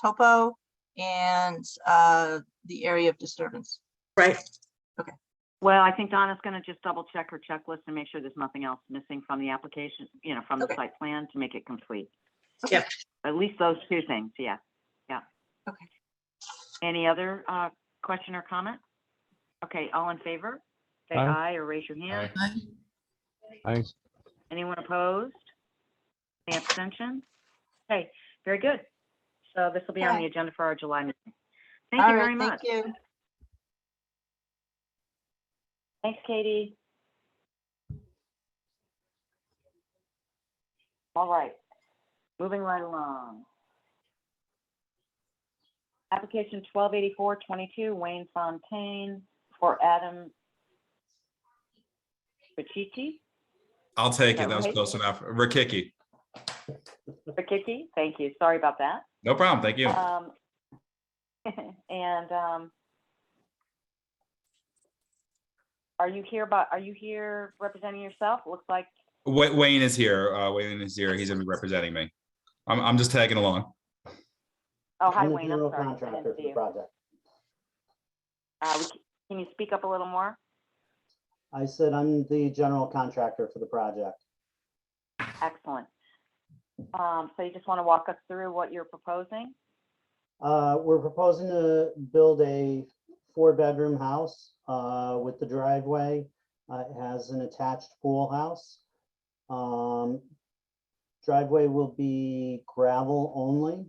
topo and the area of disturbance. Right. Well, I think Donna's going to just double check her checklist and make sure there's nothing else missing from the application, from the Okay. site plan to make it complete. Yep. At least those two things, yeah. Okay. Any other question or comment? Okay, all in favor? Say Aye. aye or raise your hand. I, Anyone opposed? Any abstention? Okay, very good. So this will be on the Okay. agenda for our July meeting. Thank All you right, very much. thank you. Thanks, Katie. All right, moving right along. Application 128422, Wayne Fontaine for Adam Pachichi. I'll take Is that it. That was right? close enough. Rakiki. Pakicki, thank you. Sorry about that. No problem. Thank you. And are you here representing yourself? Looks like, Wayne is here. Wayne is here. He's gonna be representing me. I'm just tagging along. oh, hi I'm the Wayne, I'm general sorry. I contractor didn't for see the you. project. Can you speak up a little more? I said I'm the general contractor for the project. Excellent. So you just want to walk us through what you're proposing? We're proposing to build a 4-bedroom house with the driveway. It has an attached pool house. Driveway will be gravel only,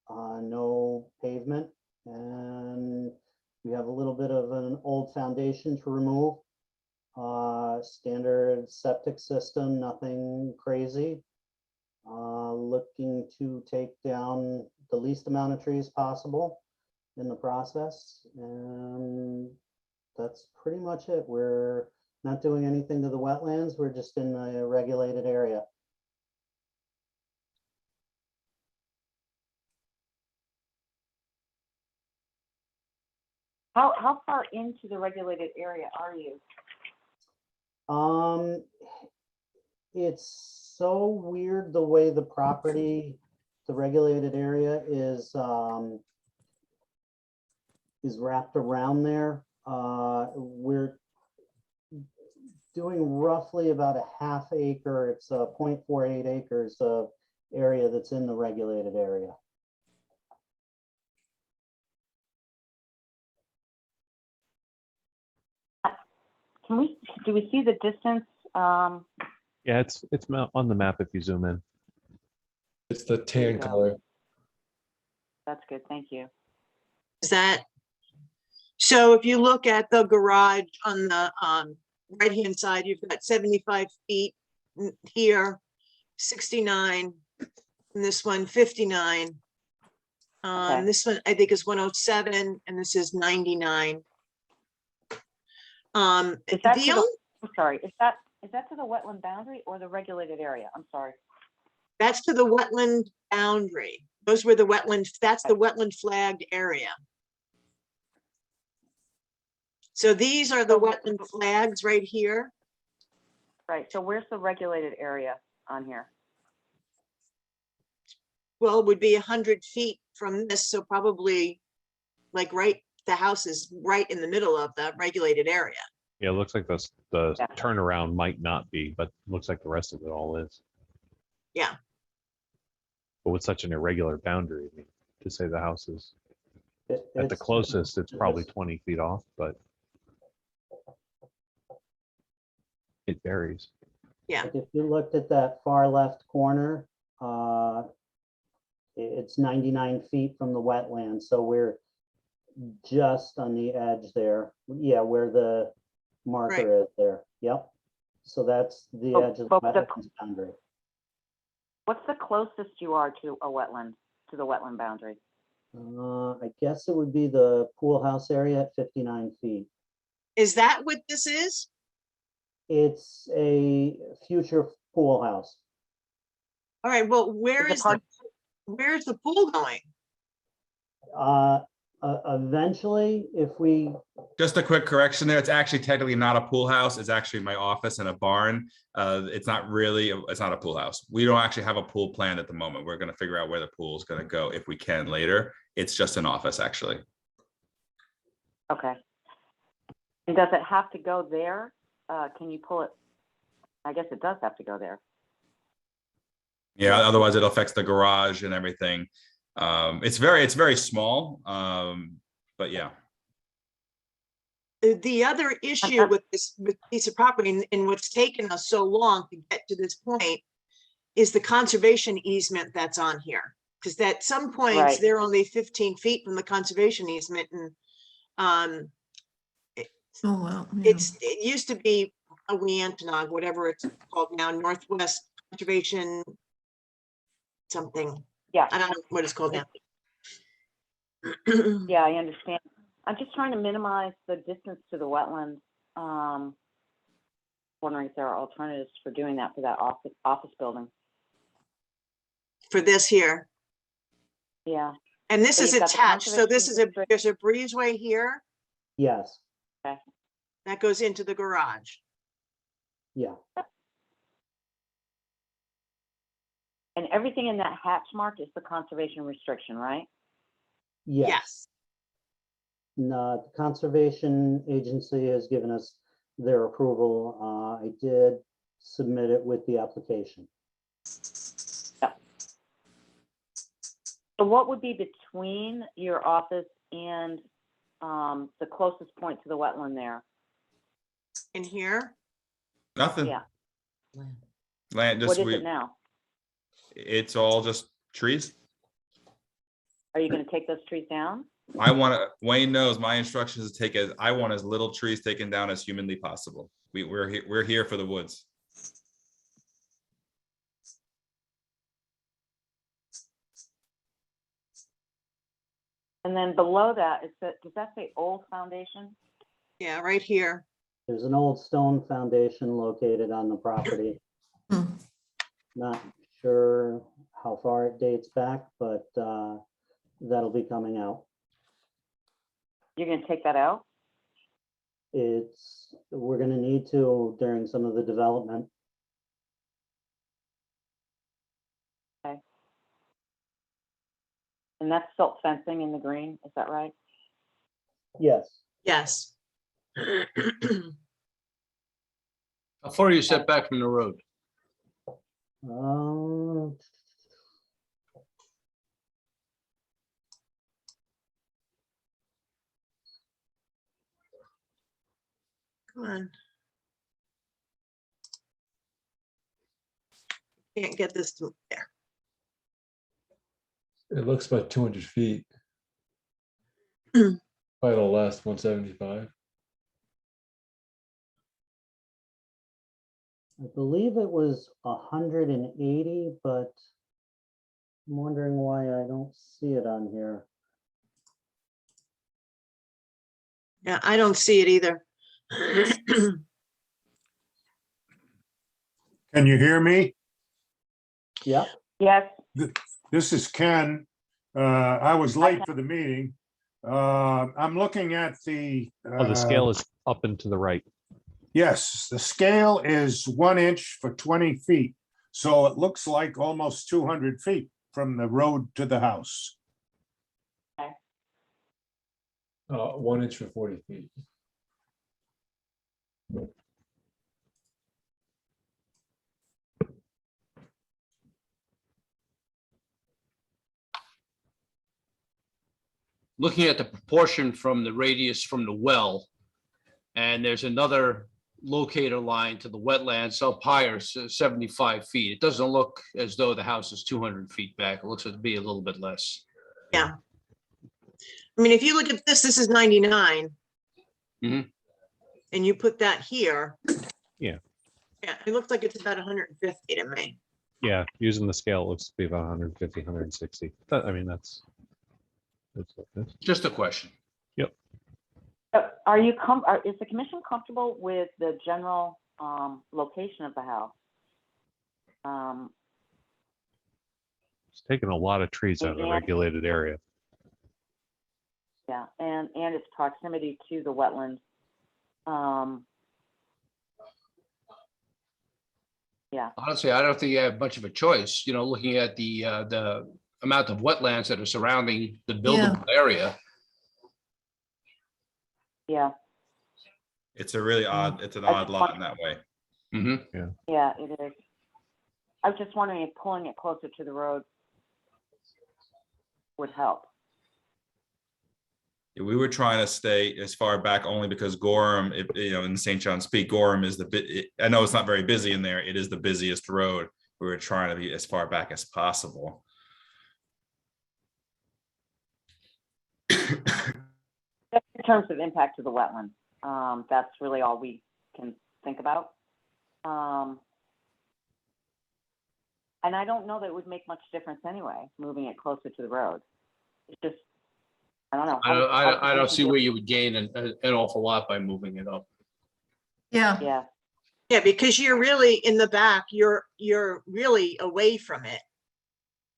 no pavement. And we have a little bit of an old foundation to remove. Standard septic system, nothing crazy. Looking to take down the least amount of trees possible in the process. And that's pretty much it. We're not doing anything to the wetlands. We're just in a regulated area. How far into the regulated area are you? It's so weird the way the property, the regulated area is wrapped around there. We're doing roughly about a ½ acre. It's 0.48 acres of area that's in the regulated area. Do we see the distance? yeah, it's on the map if you zoom in. It's the There you tan go. color. That's good, thank you. Is that, so if you look at the garage on the right-hand side, you've got 75 feet here, 69, and this one 59. Okay. This one I think is 107, and this is 99. Is that the to the, only, I'm sorry, is that to the wetland boundary or the regulated area? I'm sorry. that's to the wetland boundary. Those were the wetlands, that's the wetland flagged area. So these are the wetland flags right here. Right, so where's the regulated area on here? Well, it would be 100 feet from this, so probably like the house is right in the middle of the regulated area. Yeah, it looks like the Yeah. turnaround might not be, but looks like the rest of it all is. Yeah. But with such an irregular boundary, I mean, to say the house is at the It's- closest, it's probably 20 feet off, but it varies. Yeah. Like if you looked at that far left corner, it's 99 feet from the wetland. So we're just on the edge there. Yeah, where the marker is there. Yep. So that's the Oh, edge of the but the- wetlands boundary. What's the closest you are to a wetland, to the wetland boundary? I guess it would be the pool house area at 59 feet. Is that what this is? It's a future pool house. All right, well, Is it part- where's the pool going? Eventually, if we, Just a quick correction there. It's actually technically not a pool house. It's actually my office and a barn. It's not a pool house. We don't actually have a pool planned at the moment. We're going to figure out where the pool is going to go if we can later. It's just an office, actually. Okay. And does it have to go there? Can you pull it? I guess it does have to go there. Yeah, otherwise it affects the garage and everything. It's very small, but yeah. The other issue with this piece of property and what's taken us so long to get to this point is the conservation easement that's on here. Because at some points, Right. they're only 15 feet from the conservation easement and Oh, wow. Yeah. it used to be a Weantanog, whatever it's called now, Northwest Conservation something. Yeah. I don't know what it's called now. Yeah, I understand. I'm just trying to minimize the distance to the wetlands. Wondering if there are alternatives for doing that for that office building. For this here. Yeah. And this So is you've got the attached, so this is conservation there's a breezeway here Yes, that goes into the garage. yeah, And everything in that hatch mark is the conservation restriction, right? yes. No, the Conservation Agency has given us their approval. I did submit it with the application. So what would be between your office and the closest point to the wetland there? In here, Nothing. Yeah. Land, What just, is it now? it's all just trees. Are you going to take those trees down? Wayne knows my instructions is I want as little trees taken down as humanly possible. We're here for the woods. And then below that, does that say old foundation? yeah, right here. There's an old stone foundation located on the property. Hmm. Not sure how far it dates back, but that'll be coming out. You're going to take that out? We're gonna need to during some of the development. And that's silt fencing in the green, is that right? Yes, Yes. How far are you set back from the road? um, Come on. Can't get this to there. It looks about 200 feet. Probably the last 175. I believe it was 180, but I'm wondering why I don't see it on here. Yeah, I don't see it either. Can you hear me? Yeah, Yes. This is Ken. I was late for the meeting. I'm looking at Oh, the scale is up and to the right. Yes, the scale is 1 inch for 20 feet. So it looks like almost 200 feet from the road to the house. 1 inch for 40 feet. Looking at the proportion from the radius from the well, and there's another locator line to the wetlands up higher, 75 feet. It doesn't look as though the house is 200 feet back. It looks like it'd be a little bit less. Yeah. I mean, if you look at this is 99. Mhm. And you put that here. Yeah. Yeah, it looks like it's about 150 to me. Yeah, using the scale, it looks to be about 150, 160. I mean, that's what it is. Just a question. Yep. Is the commission comfortable with the general location of the house? It's taking a lot of trees out of the And- regulated area. Yeah, and its proximity to the wetland. Yeah, Honestly, I don't think you have much of a choice, looking at the amount of wetlands that are surrounding the buildable area. yeah, It's a really odd, it's an odd lot in that way. Mhm. yeah, it is. I was just wondering if pulling it closer to the road would help. We were trying to stay as far back only because Gorham, in St. John's Peak, Gorham is I know it's not very busy in there. It is the busiest road. We were trying to be as far back as possible. In terms of impact to the wetland, that's really all we can think about. And I don't know that it would make much difference anyway, moving it closer to the road. It's just, I don't know. I don't see where you would gain an awful lot by moving it up. Yeah, Yeah, Yeah, because you're really in the back, you're really away from it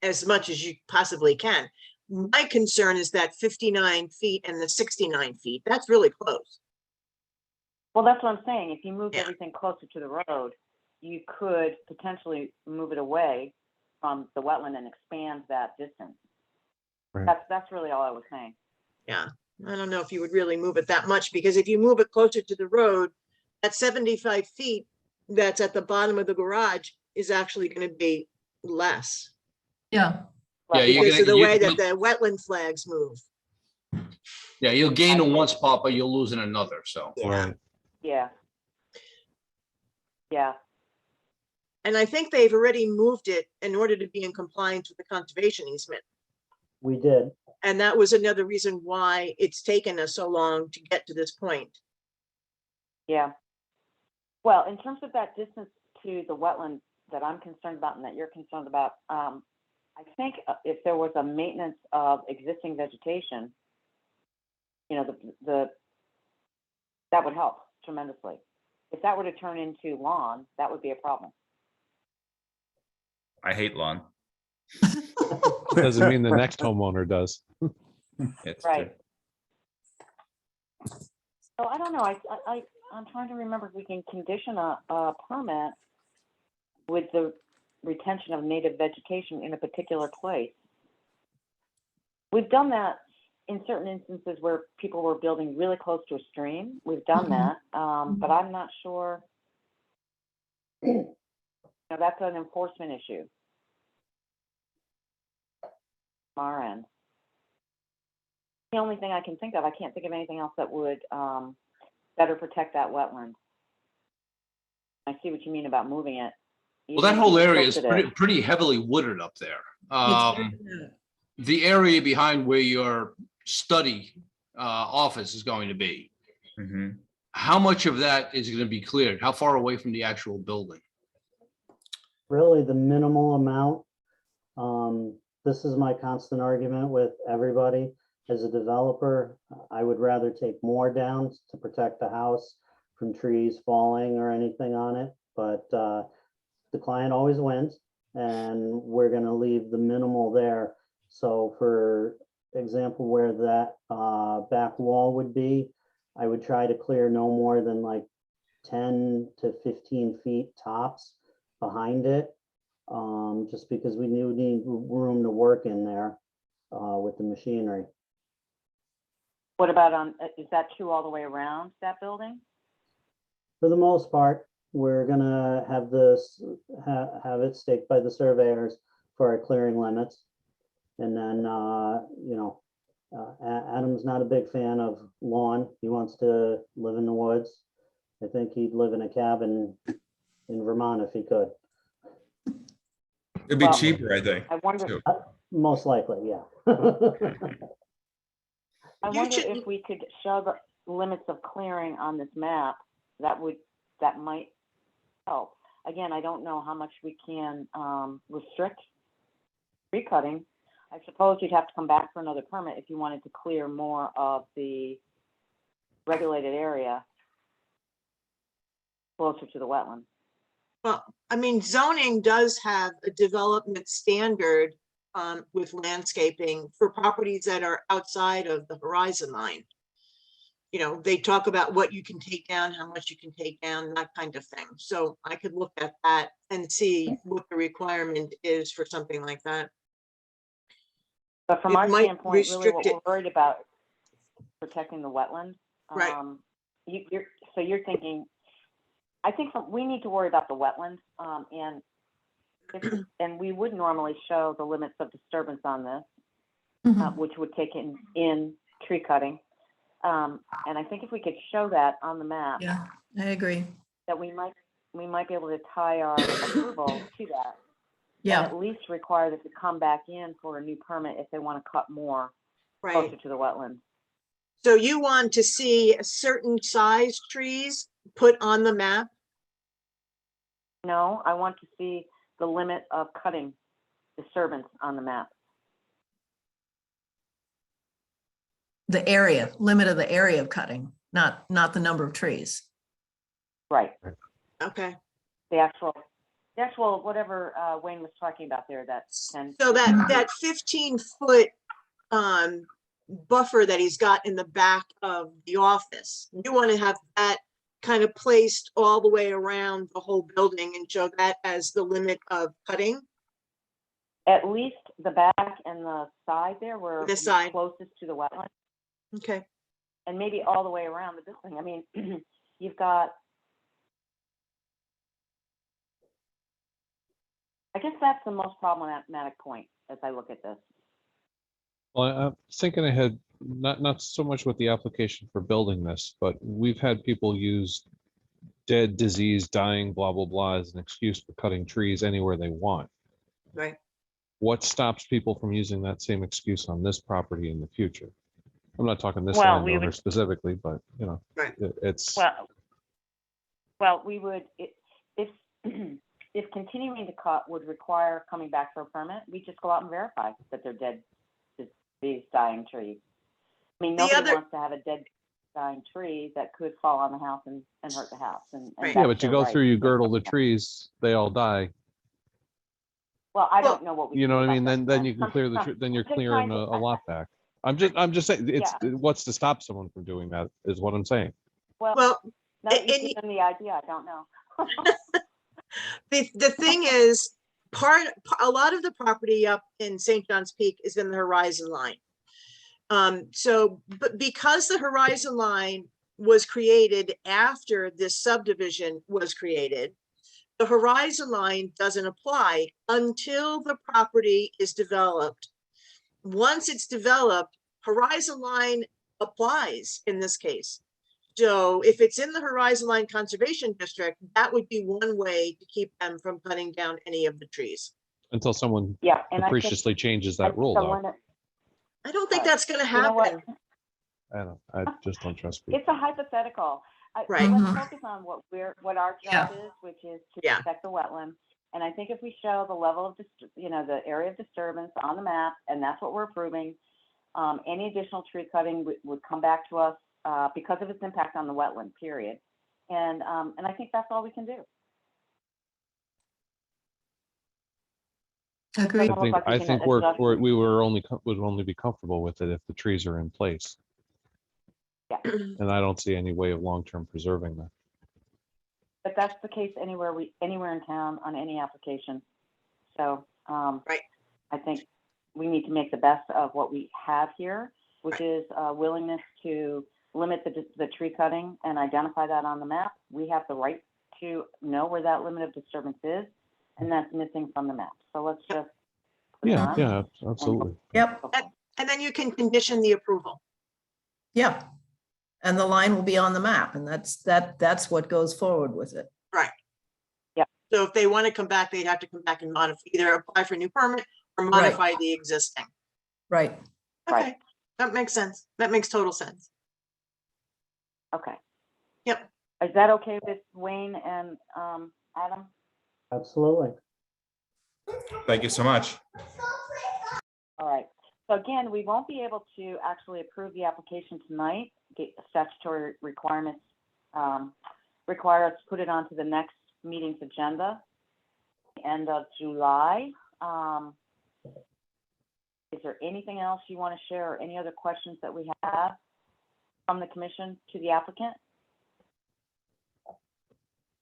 as much as you possibly can. My concern is that 59 feet and the 69 feet, that's really close. well, that's what I'm saying. If you moved Yeah. everything closer to the road, you could potentially move it away from the wetland and expand that distance. Right. That's really all I was saying. Yeah, I don't know if you would really move it that much, because if you move it closer to the road, at 75 feet, that's at the bottom of the garage is actually going to be less yeah. Yeah, you're because of the gonna, way that the wetland flags move. yeah, you'll gain in one spot, but you'll lose in another, so. Right. Yeah. Yeah. And I think they've already moved it in order to be in compliance with the conservation easement. We did. And that was another reason why it's taken us so long to get to this point. Yeah. Well, in terms of that distance to the wetland that I'm concerned about and that you're concerned about, I think if there was a maintenance of existing vegetation, that would help tremendously. If that were to turn into lawn, that would be a problem. I hate lawn. Doesn't mean the next homeowner does. It's Right. So I don't know. I'm trying to remember if we can condition a permit with the retention of native vegetation in a particular place. We've done that in certain instances where people were building really close to a stream. We've done that, but I'm not sure. That's an enforcement issue. On our end. The only thing I can think of, I can't think of anything else that would better protect that wetland. I see what you mean about moving it. Well, that whole area is Tilted it. pretty heavily wooded up there. It's- The area behind where your study office is going to be, Mhm. how much of that is going to be cleared? How far away from the actual building? Really the minimal amount. This is my constant argument with everybody. As a developer, I would rather take more down to protect the house from trees falling or anything on it, but the client always wins, and we're gonna leave the minimal there. So for example, where that back wall would be, I would try to clear no more than like 10 to 15 feet tops behind it. Just because we need room to work in there with the machinery. What about is that true all the way around that building? For the most part, we're gonna have this, have it staked by the surveyors for our clearing limits. And then, Adam's not a big fan of lawn. He wants to live in the woods. I think he'd live in a cabin in Vermont if he could. It'd be Well, cheaper, I think. I wonder. too. Most likely, yeah. I You wonder should- if we could show the limits of clearing on this map. That might help. Again, I don't know how much we can restrict tree cutting. I suppose you'd have to come back for another permit if you wanted to clear more of the regulated area closer to the wetland. Well, I mean, zoning does have a development standard with landscaping for properties that are outside of the horizon line. They talk about what you can take down, how much you can take down, that kind of thing. So I could look at that and see what the requirement is for something like that. But from It our might standpoint, really what restrict we're it. worried about is protecting the wetland. Right. You're thinking, I think we need to worry about the wetland, and we would normally show the limits of disturbance on this, Mhm. which would take in tree cutting. And I think if we could show that on the map, Yeah, I agree. that we might be able to tie our approval to that. And Yeah, at least require them to come back in for a new permit if they want to cut more Right. closer to the wetlands. So you want to see certain size trees put on the map? No, I want to see the limit of cutting disturbance on the map. the area, limit of the area of cutting, not the number of trees. Right. Okay. The actual whatever Wayne was talking about there, that 10. So that 15-foot buffer that he's got in the back of the office, you want to have that kind of placed all the way around the whole building and show that as the limit of cutting? At least the back and the side there were The side. closest to the wetland, Okay. and maybe all the way around the building. I mean, you've got, I guess that's the most problematic point as I look at this. Well, I'm thinking ahead, not so much with the application for building this, but we've had people use dead, disease, dying, blah, blah, blah as an excuse for cutting trees anywhere they want. Right. What stops people from using that same excuse on this property in the future? I'm not talking this Well, we landowner would- specifically, but you know, Right. it's, Well, we would, if if continuing to cut would require coming back for a permit, we just go out and verify that they're dead, these dying trees. I mean, The nobody other- wants to have a dead dying tree that could fall on the house and hurt the house. And Right. yeah, that's but you their go right. through, you girdle the trees, they all die. Well, I Well, don't know what we. You know do what I mean? about that. Then you can clear the, then you're I'm just clearing trying a to- lot back. I'm just saying, it's, what's to stop someone from doing that is what I'm saying. Well, Well, now that you and- give them the idea, I don't know. the thing is, a lot of the property up in St. John's Peak is in the horizon line. So, but because the horizon line was created after this subdivision was created, the horizon line doesn't apply until the property is developed. Once it's developed, horizon line applies in this case. So if it's in the horizon line conservation district, that would be one way to keep them from cutting down any of the trees. Until someone Yeah, and capriciously changes that rule, someone though. that- I don't think Right. that's gonna You know what? happen. I just don't trust people. It's a hypothetical. Right. Let's Mhm. focus on what our job is, which is to Yeah. protect the wetland. And I think if we show the level of, the area of disturbance on the map, and that's what we're approving, any additional tree cutting would come back to us because of its impact on the wetland, period. And I think that's all we can do. Agreed. Doesn't look like we I can think adjust- we would only be comfortable with it if the trees are in place. Yeah. And I don't see any way of long-term preserving that. But that's the case anywhere in town on any application. So, Right. I think we need to make the best of what we have here, which is a willingness to limit the tree cutting and identify that on the map. We have the right to know where that limit of disturbance is, and that's missing from the map. So let's just put it on. Yeah, absolutely. Yep, And then you can condition the approval. yep. And the line will be on the map, and that's what goes forward with it. So if they want to come back, they'd have to come back and modify, either apply for a new permit or modify the existing. Right. Right. Okay, that makes sense. That makes total sense. Okay. Yep. Is that okay with Wayne and Adam? Absolutely. Thank you so much. All right. So again, we won't be able to actually approve the application tonight. The statutory requirements require us to put it onto the next meeting's agenda, end of July. Is there anything else you want to share or any other questions that we have from the commission to the applicant?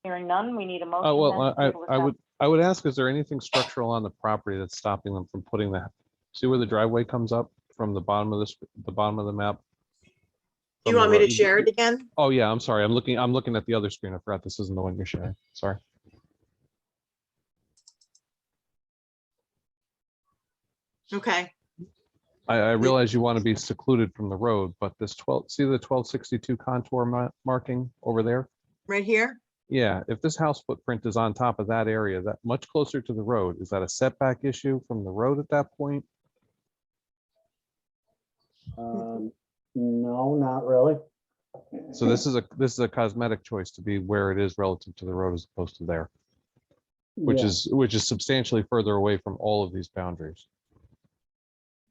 Hearing none, we need a motion. Oh, then well, to table this I would ask, is there anything structural on the property that's stopping them from putting that? See where the driveway comes up from the bottom of the map? You From the want me to road? share it again? Oh, yeah, I'm sorry. I'm looking at the other screen. I forgot this isn't the one you're sharing. Sorry. Okay, I realize you want to be secluded from the road, but this 12, see the 1262 contour marking over there? Right here? Yeah, if this house footprint is on top of that area, that much closer to the road, is that a setback issue from the road at that point? No, not really. So this is a cosmetic choice to be where it is relative to the road as opposed to there, which Yeah. is substantially further away from all of these boundaries.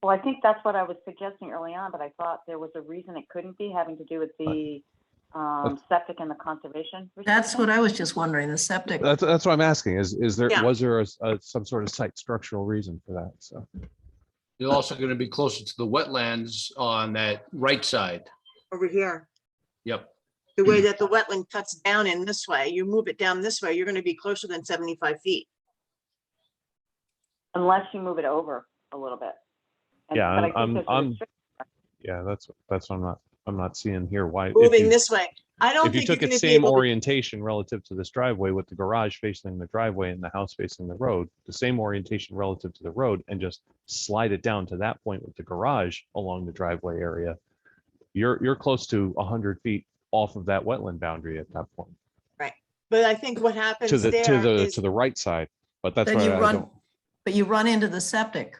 Well, I think that's what I was suggesting early on, but I thought there was a reason it couldn't be having to do with the septic and the conservation. That's what I was just wondering, the septic. That's what I'm asking. Is there Yeah. was there some sort of site structural reason for that? So You're also going to be closer to the wetlands on that right side. Over here. Yep. The way that the wetland cuts down in this way, you move it down this way, you're gonna be closer than 75 feet. Unless you move it over a little bit. And- Yeah, but I think there's a I'm restriction. yeah, that's what I'm not seeing here. Why if Moving you- this way. I don't if you think you're took it gonna be same able to. orientation relative to this driveway with the garage facing the driveway and the house facing the road, the same orientation relative to the road, and just slide it down to that point with the garage along the driveway area, you're close to 100 feet off of that wetland boundary at that point Right, but I think what happens to the there is, to the right side. But that's Then why you I run, don't. but you run into the septic.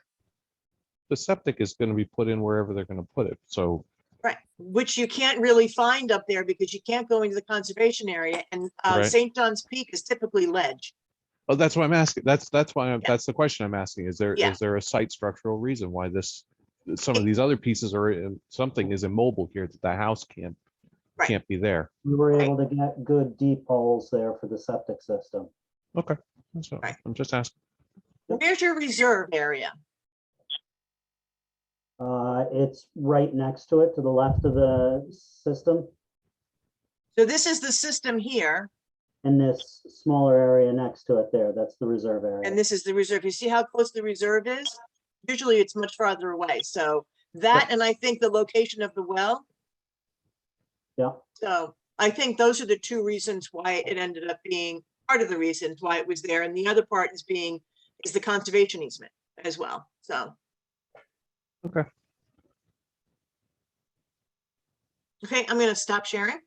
The septic is going to be put in wherever they're going to put it. So right, which you can't really find up there because you can't go into the conservation area, and Right. St. John's Peak is typically ledge. oh, that's what I'm asking. That's why Yeah. that's the question I'm asking. Is there Yeah. a site structural reason why some of these other pieces are something is immobile here that the house can't Right. be there? We were Right. able to get good deep holes there for the septic system. Okay, that's what Right. I'm just asking. Where's your reserve area? It's right next to it, to the left of the system, So this is the system here, and this smaller area next to it there, that's the reserve area. and this is the reserve. You see how close the reserve is? Usually it's much farther away, so that, and I think the location of the well. Yeah. So I think those are the two reasons why it ended up being, part of the reasons why it was there, and the other part is the conservation easement as well, so. Okay. Okay, I'm gonna stop sharing.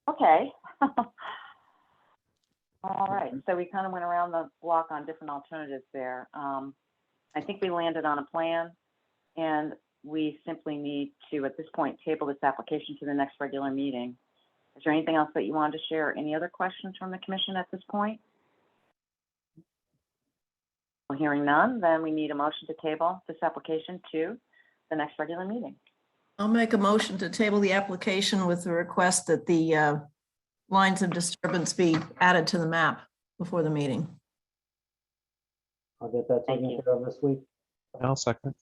Okay. All right, so we kind of went around the block on different alternatives there. I think we landed on a plan, and we simply need to, at this point, table this application to the next regular meeting. Is there anything else that you wanted to share? Any other questions from the commission at this point? Well, hearing none, then we need a motion to table this application to the next regular meeting. I'll make a motion to table the application with the request that the lines of disturbance be added to the map before the meeting. I'll get that Thank taken you. care of this week. I'll second.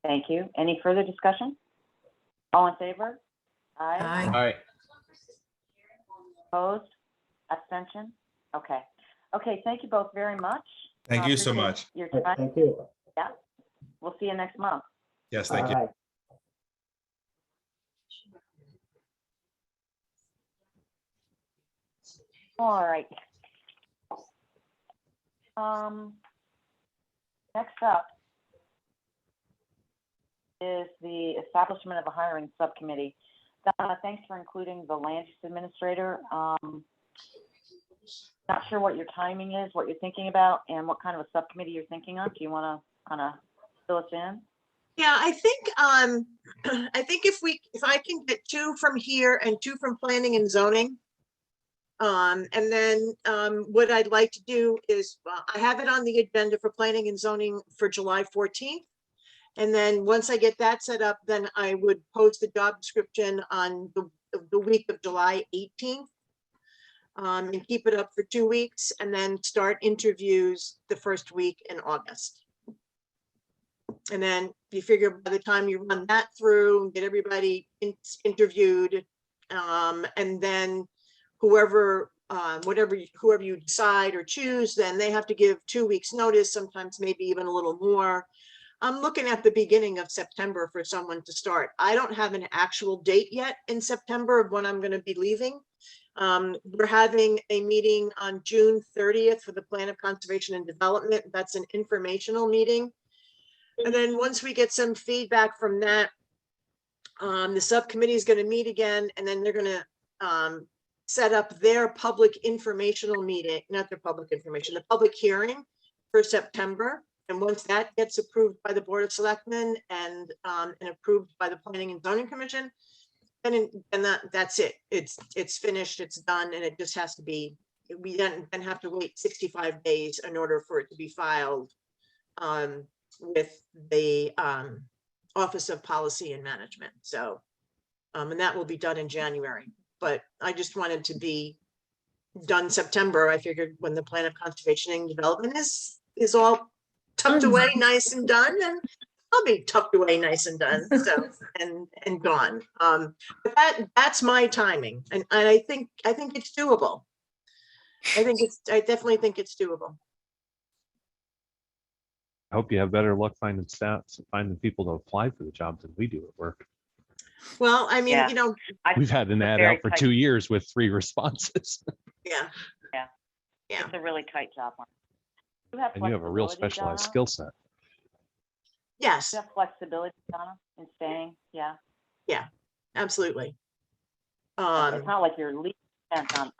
Thank you. Any further discussion? All in favor? Aye. Aye. All right. Opposed? Abstention? Okay. Okay, thank you both very much. Thank you so Appreciate much. Your Hey, time. thank you. Yeah. We'll see you next month. Yes, thank you. All right. All right. Next up is the establishment of a hiring subcommittee. Donna, thanks for including the land use administrator. Not sure what your timing is, what you're thinking about, and what kind of a subcommittee you're thinking of. Do you want to kind of fill us in? Yeah, I think, I think if I can get 2 from here and 2 from planning and zoning. And then, what I'd like to do is, I have it on the agenda for planning and zoning for July 14th. And then once I get that set up, then I would post the job description on the week of July 18th. And keep it up for 2 weeks and then start interviews the first week in August. And then you figure by the time you run that through, get everybody interviewed, and then whoever you decide or choose, then they have to give 2 weeks notice, sometimes maybe even a little more. I'm looking at the beginning of September for someone to start. I don't have an actual date yet in September of when I'm going to be leaving, We're having a meeting on June 30th for the Plan of Conservation and Development. That's an informational meeting. And then once we get some feedback from that, the subcommittee is going to meet again, and then they're going to set up their public informational meeting, not their public information, the public hearing for September. And once that gets approved by the Board of Selectmen and approved by the Planning and Zoning Commission, and that's it. It's finished, it's done, and it just has to be, we then have to wait 65 days in order for it to be filed with the Office of Policy and Management. So, and that will be done in January. But I just wanted to be done September. I figured when the Plan of Conservation and Development is all tucked away, nice and done, and I'll be tucked away, nice and done. So and gone. But that's my timing, and I think it's doable. I definitely think it's doable. I hope you have better luck finding stats, finding people to apply for the jobs than we do at work. Well, I mean, Yeah. you know, We've had an ad very out for tight. 2 years with 3 responses. yeah, Yeah. yeah. It's a really tight job market. And you have a real flexibility, specialized Donna? skill set. Yes, You have flexibility, Donna, in staying, yeah. absolutely. It's not like you're leaving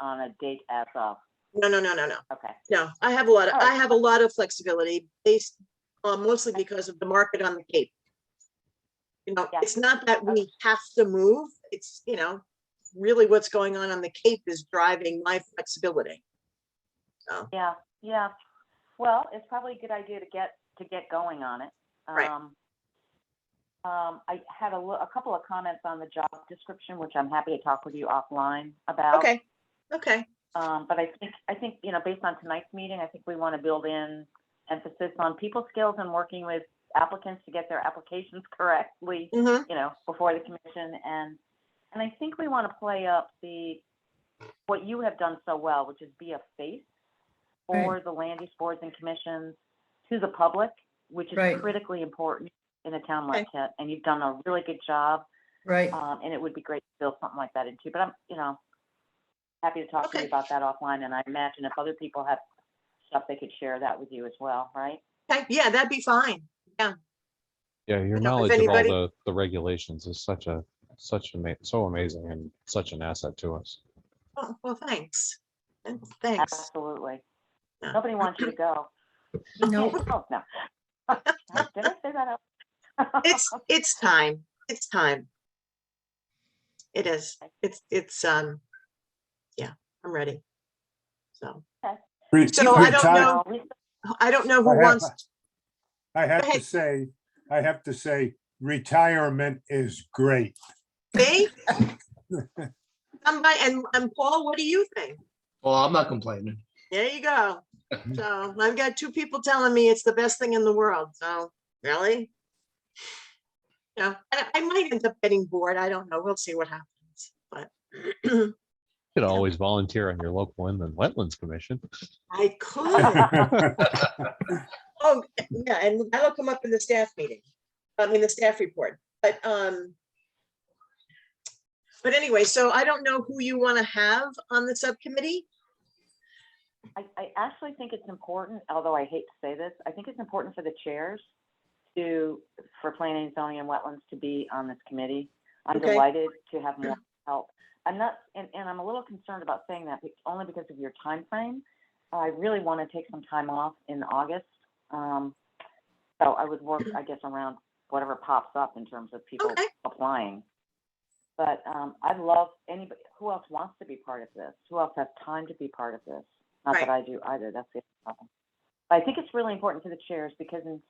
on a date as of, No. okay. No, I have a lot of, All right. I have a lot of flexibility based mostly because of the market on the Cape. You know, Yeah. it's not that we have to move. It's, you know, really what's going on the Cape is driving my flexibility. So, Yeah. Well, it's probably a good idea to get going on it. Right. I had a couple of comments on the job description, which I'm happy to talk with you offline about. okay. But I think, you know, based on tonight's meeting, I think we want to build in emphasis on people skills and working with applicants to get their applications correctly, Mhm. you know, before the commission. And I think we want to play up what you have done so well, which is be a face for the land use boards and commissions to the public, which is Right. critically important in a town like Okay. Kent. And you've done a really good job. Right. And it would be great to build something like that into, but I'm, you know, happy to talk to you Okay. about that offline. And I imagine if other people have stuff, they could share that with you as well, right? Okay, yeah, that'd be fine. Yeah, your You know, if knowledge anybody- of all the regulations is so amazing and such an asset to us. Oh, well, thanks. Thanks. Absolutely. Yeah. Nobody wants you to go. Nope. Oh, no. Did I say that out? It's time. It's time. It is. It's yeah, I'm ready. So So I don't know. I don't know who wants. I have Go ahead. to say, retirement is great. Me? And Paul, what do you think? Well, I'm not complaining. There you go. So I've got 2 people telling me it's the best thing in the world. So really? Yeah, I might end up getting bored. I don't know. We'll see what happens. But You could always volunteer on your local inland wetlands commission. I could. Oh, yeah, and that'll come up in the staff meeting. I mean, the staff report. But anyway, so I don't know who you want to have on the subcommittee. I actually think it's important, although I hate to say this, I think it's important for the chairs for planning, zoning, and wetlands to be on this committee. I'm Okay. delighted to have more help. I'm not, and I'm a little concerned about saying that only because of your time frame. I really want to take some time off in August. So I would work, I guess, around whatever pops up in terms of people Okay. applying. But I'd love anybody, who else wants to be part of this? Who else has time to be part of this? Not that I do either, that's the problem. I think it's really important to the chairs because in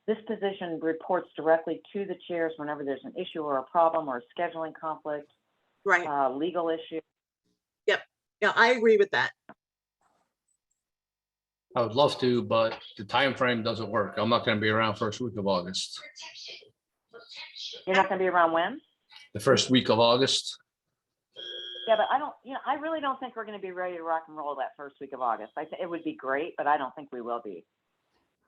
this position reports directly to the chairs whenever there's an issue or a problem or a scheduling conflict, Right. legal issue. Yep. Yeah, I agree with that. I would love to, but the time frame doesn't work. I'm not going to be around first week of August. You're not going to be around when? The first week of August. Yeah, but I don't, I really don't think we're going to be ready to rock and roll that first week of August. I think it would be great, but I don't think we will be.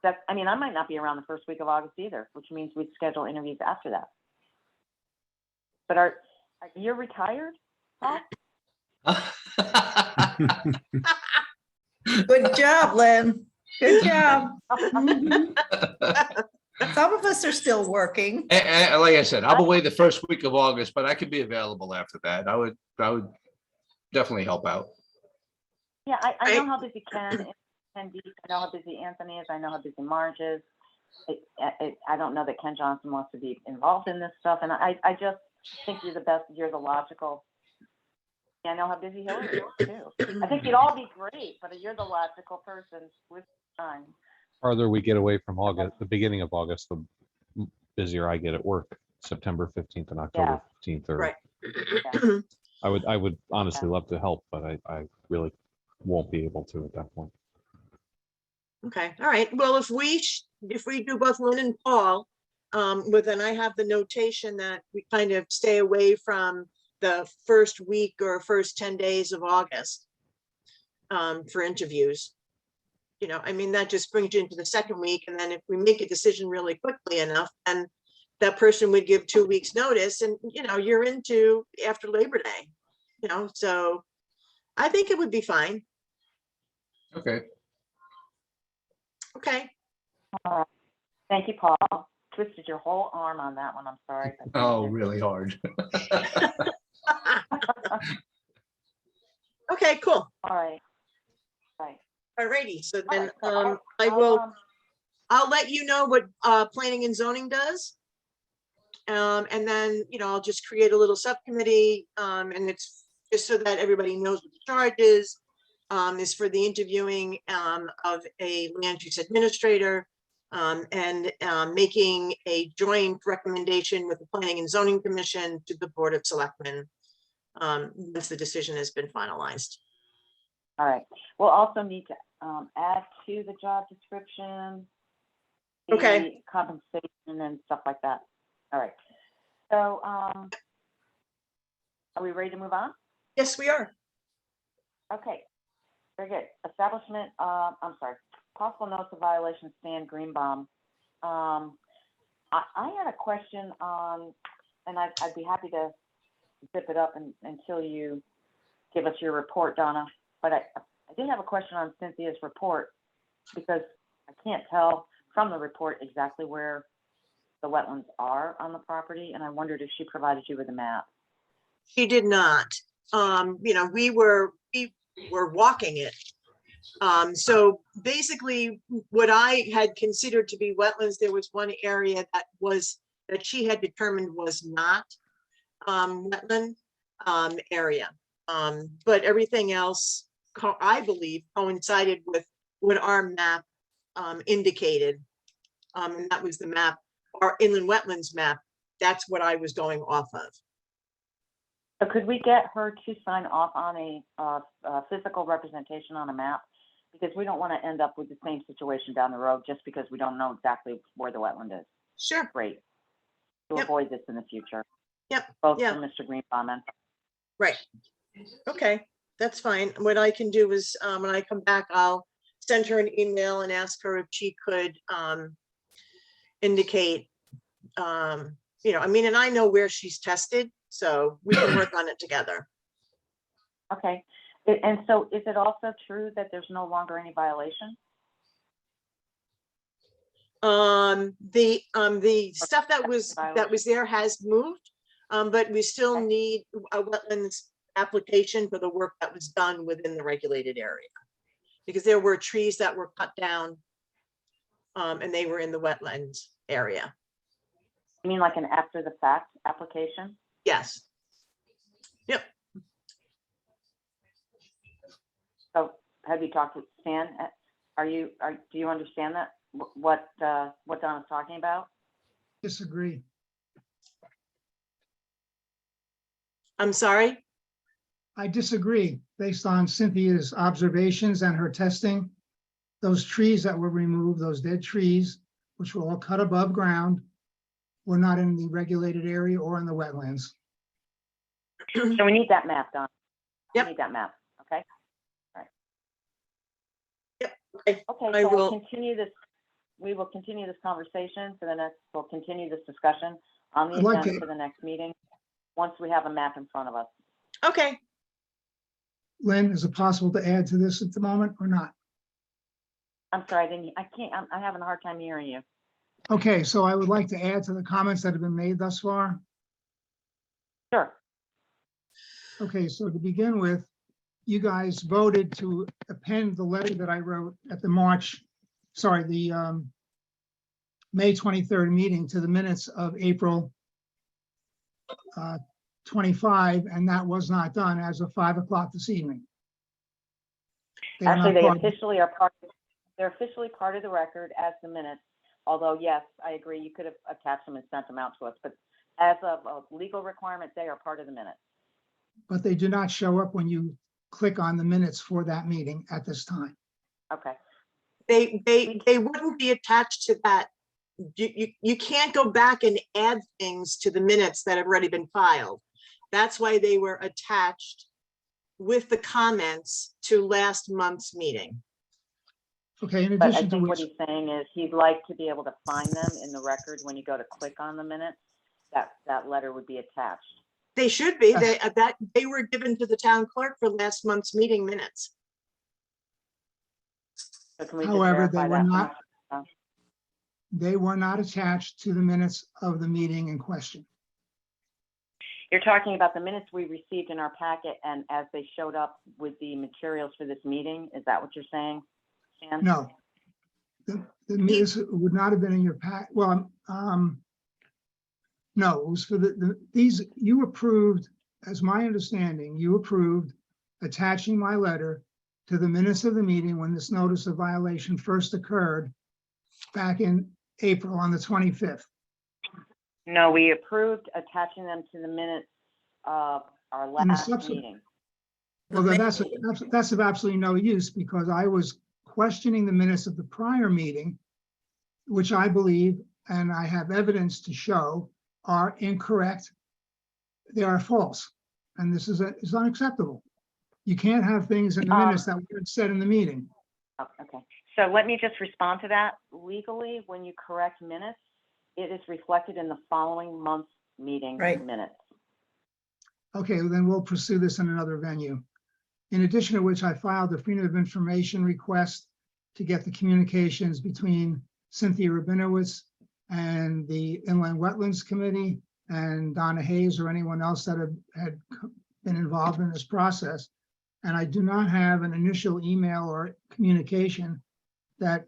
I might not be around the first week of August either, which means we'd schedule interviews after that. But you're retired? Huh? Good job, Lynn. Good job. Some of us are still working. And like I said, I'm away the first week of August, but I could be available after that. I would definitely help out. Yeah, I know Right. how busy Ken is, I know how busy Anthony is, I know how busy Marge is. I don't know that Ken Johnson wants to be involved in this stuff, and I just think you're the logical. I know how busy Hillary is too. I think you'd all be great, but you're the logical person with time. Farther we get away from August, the beginning of August, the busier I get at work. September 15th and October 15th are, Right. I would honestly love to help, but I really won't be able to at that point. Okay, all right. Well, if we do both Lynn and Paul, well, then I have the notation that we kind of stay away from the first week or first 10 days of August for interviews. You know, I mean, that just brings you into the second week. And then if we make a decision really quickly enough, then that person would give 2 weeks notice and, you know, you're into after Labor Day, you know, so I think it would be fine. Okay. Okay. Thank you, Paul. Twisted your whole arm on that one. I'm sorry. but thank Oh, you. really hard. Okay, cool. All right. Right. All righty. So All then right, so I'll let you know what planning and zoning does. And then, you know, I'll just create a little subcommittee, and it's just so that everybody knows what the charge is for the interviewing of a land use administrator, and making a joint recommendation with the Planning and Zoning Commission to the Board of Selectmen once the decision has been finalized. All right. We'll also need to add to the job description. Okay. The compensation and stuff like that. All right. So are we ready to move on? Yes, we are. Okay. Very good. Establishment, I'm sorry, possible notice of violation, Stan Greenbaum. I had a question on, and I'd be happy to zip it up until you give us your report, Donna. But I did have a question on Cynthia's report because I can't tell from the report exactly where the wetlands are on the property, and I wondered if she provided you with a map. She did not. You know, we were walking it. So basically what I had considered to be wetlands, there was one area that she had determined was not wetland area. But everything else, I believe, coincided with what our map indicated. And that was the map, our inland wetlands map. That's what I was going off of. So could we get her to sign off on a physical representation on a map? Because we don't want to end up with the same situation down the road just because we don't know exactly where the wetland is. Sure. Great. To Yep. avoid this in the future. Yep. Both Yeah. for Mr. Greenbaum and. Right. Okay, that's fine. What I can do is when I come back, I'll send her an email and ask her if she could indicate, you know, I mean, and I know where she's tested, so we can work on it together. Okay. And so is it also true that there's no longer any violation? The stuff that was there has moved, but we still Okay. need a wetlands application for the work that was done within the regulated area. Because there were trees that were cut down, and they were in the wetlands area. You mean like an after the fact application? Yes. Yep. So have you talked with Stan? Do you understand that? What Donna's talking about? Disagree. I'm sorry? I disagree. Based on Cynthia's observations and her testing, those trees that were removed, those dead trees, which were all cut above ground, were not in the regulated area or in the wetlands. So we need that map, Donna. Yep. We need that map, okay? All right. Yep. Okay. Okay, so we'll continue this. We will continue this conversation for the next, we'll continue this discussion on the I'd like agenda to- for the next meeting, once we have a map in front of us. Okay. Lynn, is it possible to add to this at the moment or not? I'm sorry, I'm having a hard time hearing you. Okay, so I would like to add to the comments that have been made thus far. Sure. Okay, so to begin with, you guys voted to append the letter that I wrote at the May 23rd meeting to the minutes of April 25, and that was not done as of 5 o'clock this evening. They are Actually, not they part- officially they're officially part of the record as the minutes. Although, yes, I agree, you could have attached them and sent them out to us, but as of a legal requirement, they are part of the minutes. but they do not show up when you click on the minutes for that meeting at this time. Okay. They wouldn't be attached to that. You can't go back and add things to the minutes that have already been filed. That's why they were attached with the comments to last month's meeting. Okay, in But I addition to think what which, he's saying is he'd like to be able to find them in the record when you go to click on the minutes, that letter would be attached. They should be, Yes. they were given to the town clerk for last month's meeting minutes. So can we just however, verify that? they were not attached to the minutes of the meeting in question. You're talking about the minutes we received in our packet and as they showed up with the materials for this meeting? Is that what you're saying, Stan? No. The minutes would not have been in your pack. Well, no, it was for these, you approved, as my understanding, you approved attaching my letter to the minutes of the meeting when this notice of violation first occurred back in April on the 25th. No, we approved attaching them to the minutes of our In the last subsequent- meeting. Well, then that's of absolutely no use because I was questioning the minutes of the prior meeting, which I believe, and I have evidence to show, are incorrect. They are false, and this is unacceptable. You can't have things in the minutes that weren't said in the meeting. Oh, okay, so let me just respond to that. Legally, when you correct minutes, it is reflected in the following month's meeting minutes. Okay, well, then we'll pursue this in another venue. In addition to which, I filed a freedom of information request to get the communications between Cynthia Rabinowitz and the Inland Wetlands Committee and Donna Hayes or anyone else that had been involved in this process. And I do not have an initial email or communication that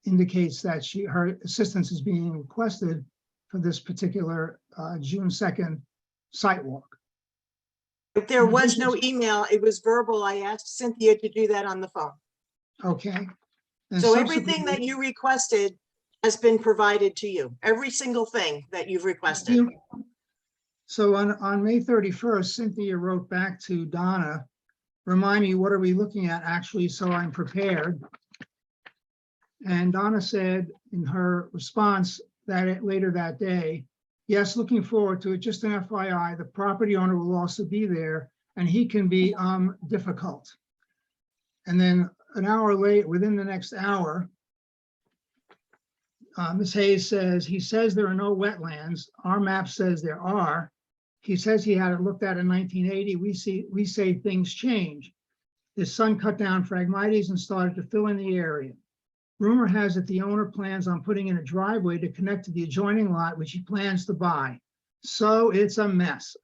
indicates that her assistance is being requested for this particular June 2nd site walk. If there was no email, it was verbal. I asked Cynthia to do that on the phone. Okay. And So everything subsequently- that you requested has been provided to you, every single thing that you've requested. So on May 31st, Cynthia wrote back to Donna, remind me, what are we looking at actually, so I'm prepared. And Donna said in her response later that day, yes, looking forward to it. Just an FYI, the property owner will also be there and he can be difficult. And then an hour late, within the next hour, Ms. Hayes says, he says there are no wetlands. Our map says there are. He says he had it looked at in 1980. We say things change. His son cut down Phragmites and started to fill in the area. Rumor has it the owner plans on putting in a driveway to connect to the adjoining lot, which he plans to buy. So it's a mess.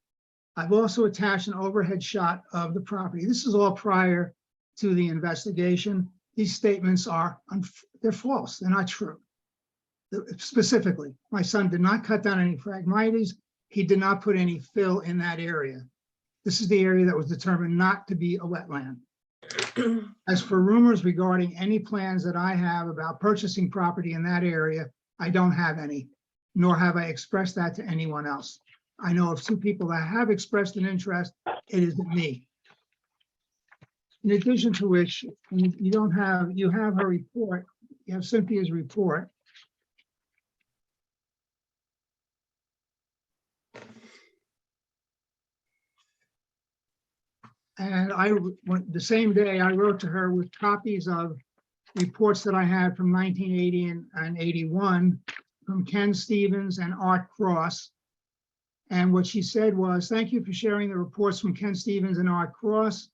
I've also attached an overhead shot of the property. This is all prior to the investigation. These statements they're false. They're not true. Specifically, my son did not cut down any Phragmites. He did not put any fill in that area. This is the area that was determined not to be a wetland. As for rumors regarding any plans that I have about purchasing property in that area, I don't have any, nor have I expressed that to anyone else. I know of two people that have expressed an interest. It isn't me. In addition to which, you have her report, you have Cynthia's report. And the same day, I wrote to her with copies of reports that I had from 1980 and 81 from Ken Stevens and Art Cross. And what she said was, thank you for sharing the reports from Ken Stevens and Art Cross.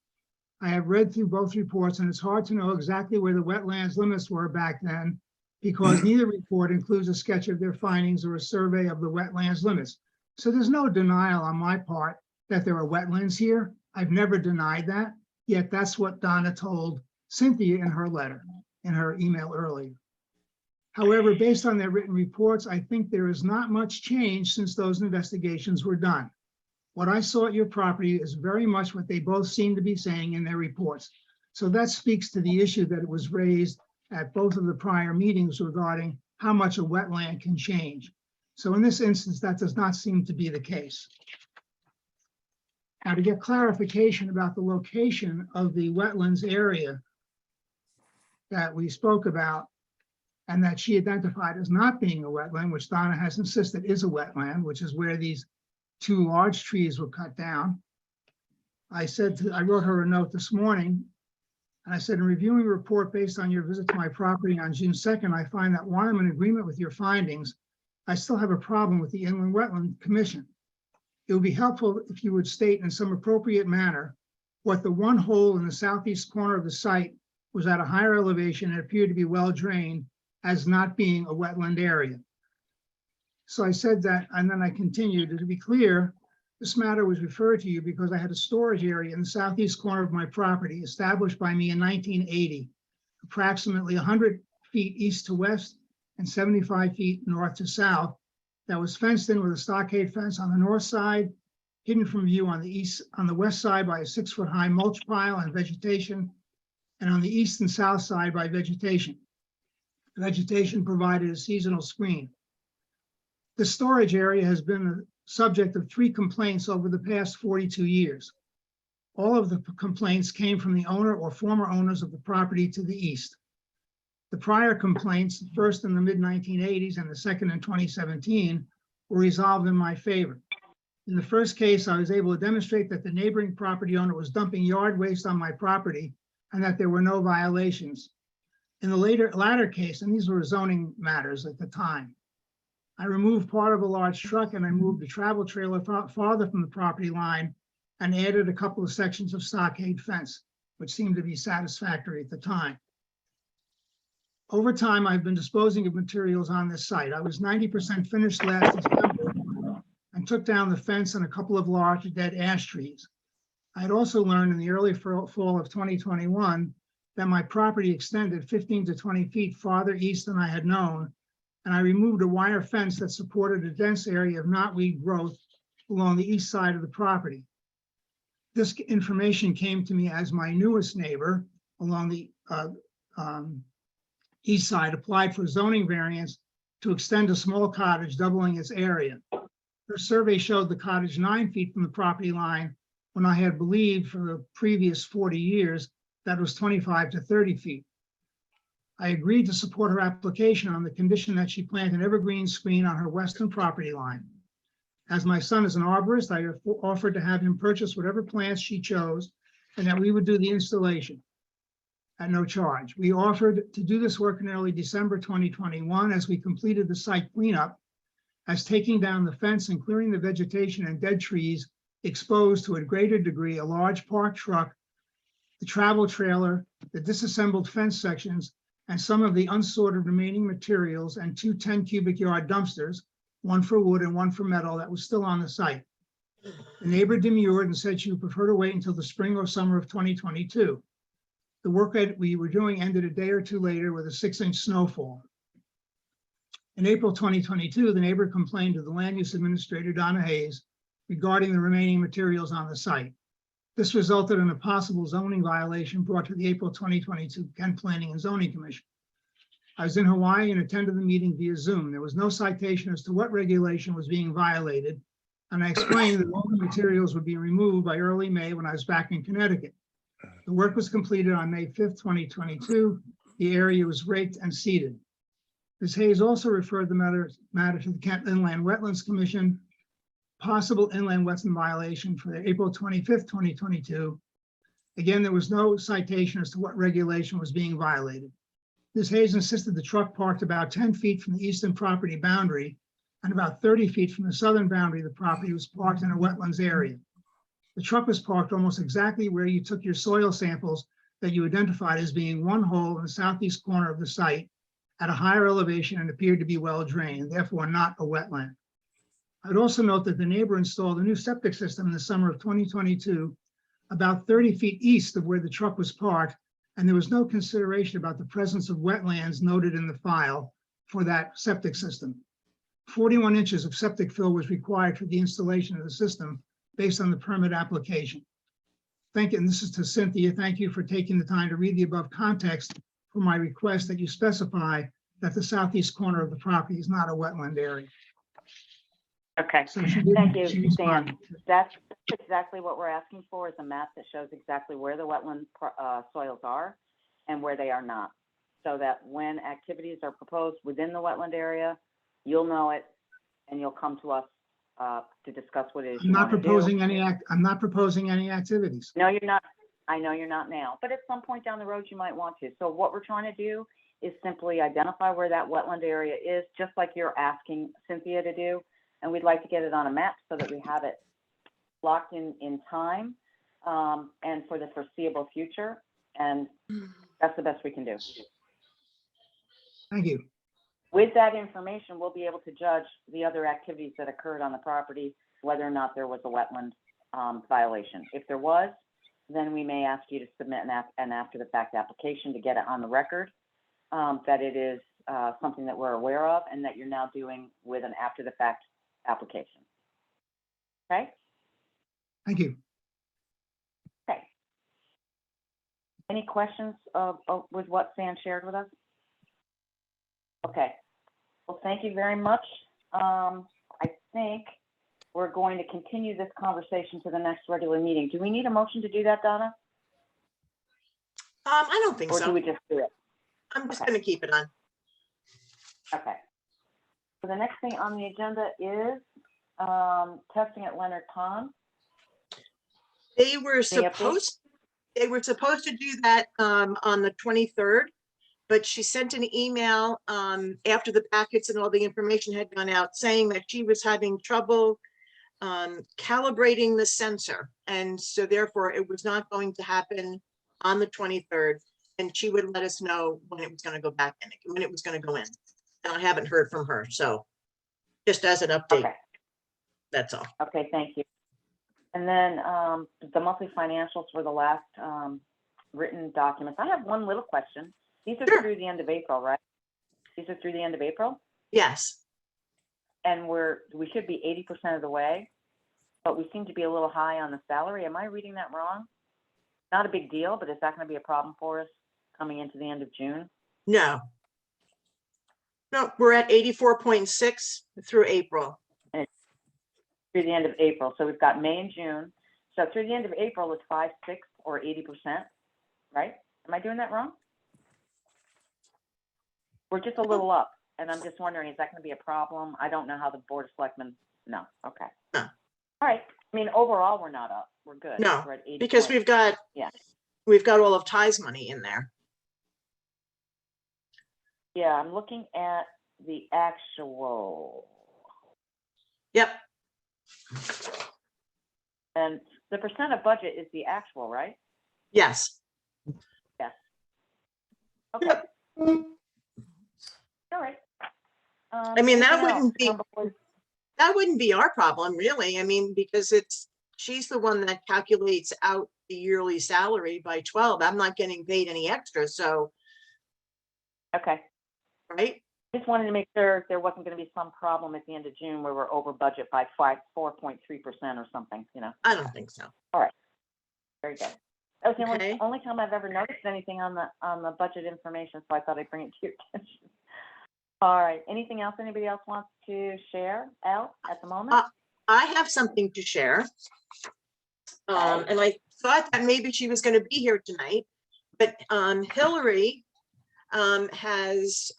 I have read through both reports, and it's hard to know exactly where the wetlands limits were back then because neither report includes a sketch of their findings or a survey of the wetlands limits. So there's no denial on my part that there are wetlands here. I've never denied that, yet that's what Donna told Cynthia in her letter, in her email earlier. However, based on their written reports, I think there is not much change since those investigations were done. What I saw at your property is very much what they both seem to be saying in their reports. So that speaks to the issue that it was raised at both of the prior meetings regarding how much a wetland can change. So in this instance, that does not seem to be the case. Now, to get clarification about the location of the wetlands area that we spoke about and that she identified as not being a wetland, which Donna has insisted is a wetland, which is where these 2 large trees were cut down. I wrote her a note this morning, and I said, in reviewing a report based on your visit to my property on June 2nd, I find that while I'm in agreement with your findings, I still have a problem with the Inland Wetland Commission. It would be helpful if you would state in some appropriate manner what the one hole in the southeast corner of the site was at a higher elevation and appeared to be well drained as not being a wetland area. So I said that, and then I continued, to be clear, this matter was referred to you because I had a storage area in the southeast corner of my property established by me in 1980, approximately 100 feet east to west and 75 feet north to south, that was fenced in with a stockade fence on the north side, hidden from view on the west side by a 6-foot-high mulch pile and vegetation, and on the east and south side by vegetation. The vegetation provided a seasonal screen. The storage area has been the subject of 3 complaints over the past 42 years. All of the complaints came from the owner or former owners of the property to the east. The prior complaints, the first in the mid-1980s and the second in 2017, were resolved in my favor. In the first case, I was able to demonstrate that the neighboring property owner was dumping yard waste on my property and that there were no violations. In the latter case, and these were zoning matters at the time, I removed part of a large truck and I moved the travel trailer farther from the property line and added a couple of sections of stockade fence, which seemed to be satisfactory at the time. Over time, I've been disposing of materials on this site. I was 90% finished last December and took down the fence and a couple of large dead ash trees. I had also learned in the early fall of 2021 that my property extended 15 to 20 feet farther east than I had known, and I removed a wire fence that supported a dense area of knotweed growth along the east side of the property. This information came to me as my newest neighbor along the east side applied for zoning variance to extend a small cottage, doubling its area. Her survey showed the cottage 9 feet from the property line when I had believed for the previous 40 years that was 25 to 30 feet. I agreed to support her application on the condition that she plant an evergreen screen on her western property line. As my son is an arborist, I offered to have him purchase whatever plants she chose and that we would do the installation at no charge. We offered to do this work in early December 2021 as we completed the site cleanup, as taking down the fence and clearing the vegetation and dead trees exposed to a greater degree a large park truck, the travel trailer, the disassembled fence sections, and some of the unsorted remaining materials and 2 10 cubic yard dumpsters, one for wood and one for metal, that was still on the site. The neighbor demurred and said she would prefer to wait until the spring or summer of 2022. The work that we were doing ended a day or two later with a 6-inch snowfall. In April 2022, the neighbor complained to the land use administrator, Donna Hayes, regarding the remaining materials on the site. This resulted in a possible zoning violation brought to the April 2022 Kent Planning and Zoning Commission. I was in Hawaii and attended the meeting via Zoom. There was no citation as to what regulation was being violated, and I explained that all the materials would be removed by early May when I was back in Connecticut. The work was completed on May 5th, 2022. The area was raked and seeded. Ms. Hayes also referred the matter to the Kent Inland Wetlands Commission, possible inland wetland violation for the April 25th, 2022. Again, there was no citation as to what regulation was being violated. Ms. Hayes insisted the truck parked about 10 feet from the eastern property boundary and about 30 feet from the southern boundary of the property was parked in a wetlands area. The truck was parked almost exactly where you took your soil samples that you identified as being one hole in the southeast corner of the site at a higher elevation and appeared to be well drained, therefore not a wetland. I'd also note that the neighbor installed a new septic system in the summer of 2022, about 30 feet east of where the truck was parked, and there was no consideration about the presence of wetlands noted in the file for that septic system. 41 inches of septic fill was required for the installation of the system based on the permit application. Thank you, and this is to Cynthia. Thank you for taking the time to read the above context for my request that you specify that the southeast corner of the property is not a wetland area. Okay, So she thank didn't- she you, Stan. responded. That's exactly what we're asking for, is a map that shows exactly where the wetland soils are and where they are not. So that when activities are proposed within the wetland area, you'll know it and you'll come to us to discuss what it is I'm you not want to do. proposing any I'm not proposing any activities. No, you're not. I know you're not now, but at some point down the road, you might want to. So what we're trying to do is simply identify where that wetland area is, just like you're asking Cynthia to do. And we'd like to get it on a map so that we have it locked in time and for the foreseeable future. And that's the best we can do. Thank you. With that information, we'll be able to judge the other activities that occurred on the property, whether or not there was a wetland violation. If there was, then we may ask you to submit an after-the-fact application to get it on the record, that it is something that we're aware of and that you're now doing with an after-the-fact application. Okay? Thank you. Okay. Any questions with what Stan shared with us? Okay. Well, thank you very much. I think we're going to continue this conversation to the next regular meeting. Do we need a motion to do that, Donna? I don't think Or do so. we just do it? I'm just Okay. gonna keep it on. Okay. So the next thing on the agenda is testing at Leonard Pond. They were Any updates? supposed to do that on the 23rd, but she sent an email after the packets and all the information had gone out saying that she was having trouble calibrating the sensor. And so therefore it was not going to happen on the 23rd. And she would let us know when it was going to go back in, when it was going to go in. And I haven't heard from her. So just as an update, Okay. that's all. Okay, thank you. And then the monthly financials were the last written documents. I have one little question. These are Sure. through the end of April, right? These are through the end of April? Yes. And we should be 80% of the way, but we seem to be a little high on the salary. Am I reading that wrong? Not a big deal, but is that going to be a problem for us coming into the end of June? No. No, we're at 84.6 through April. Through the end of April. So we've got May and June. So through the end of April, it's 5, 6, or 80%, right? Am I doing that wrong? We're just a little up, and I'm just wondering, is that going to be a problem? I don't know how the Board of Selectmen, no, okay. No. All right, I mean, overall, we're not up, we're good. No, We're at 80 because point- we've got all of Ty's money in there. Yeah, I'm looking at the actual, Yep. and the percent of budget is the actual, right? Yes. Yes. Okay. All right. I mean, that anything else wouldn't to be, come before- that wouldn't be our problem, really. I mean, because she's the one that calculates out the yearly salary by 12. I'm not getting paid any extra, so, Okay. right? Just wanted to make sure there wasn't going to be some problem at the end of June where we're over budget by 4.3% or something, you know? I don't think so. Very good. That was the Okay. only time I've ever noticed anything on the budget information, so I thought I'd bring it to your attention. All right, anything else anybody else wants to share, Al, at the moment? I have something to share. And I thought that maybe she was going to be here tonight, but Hillary has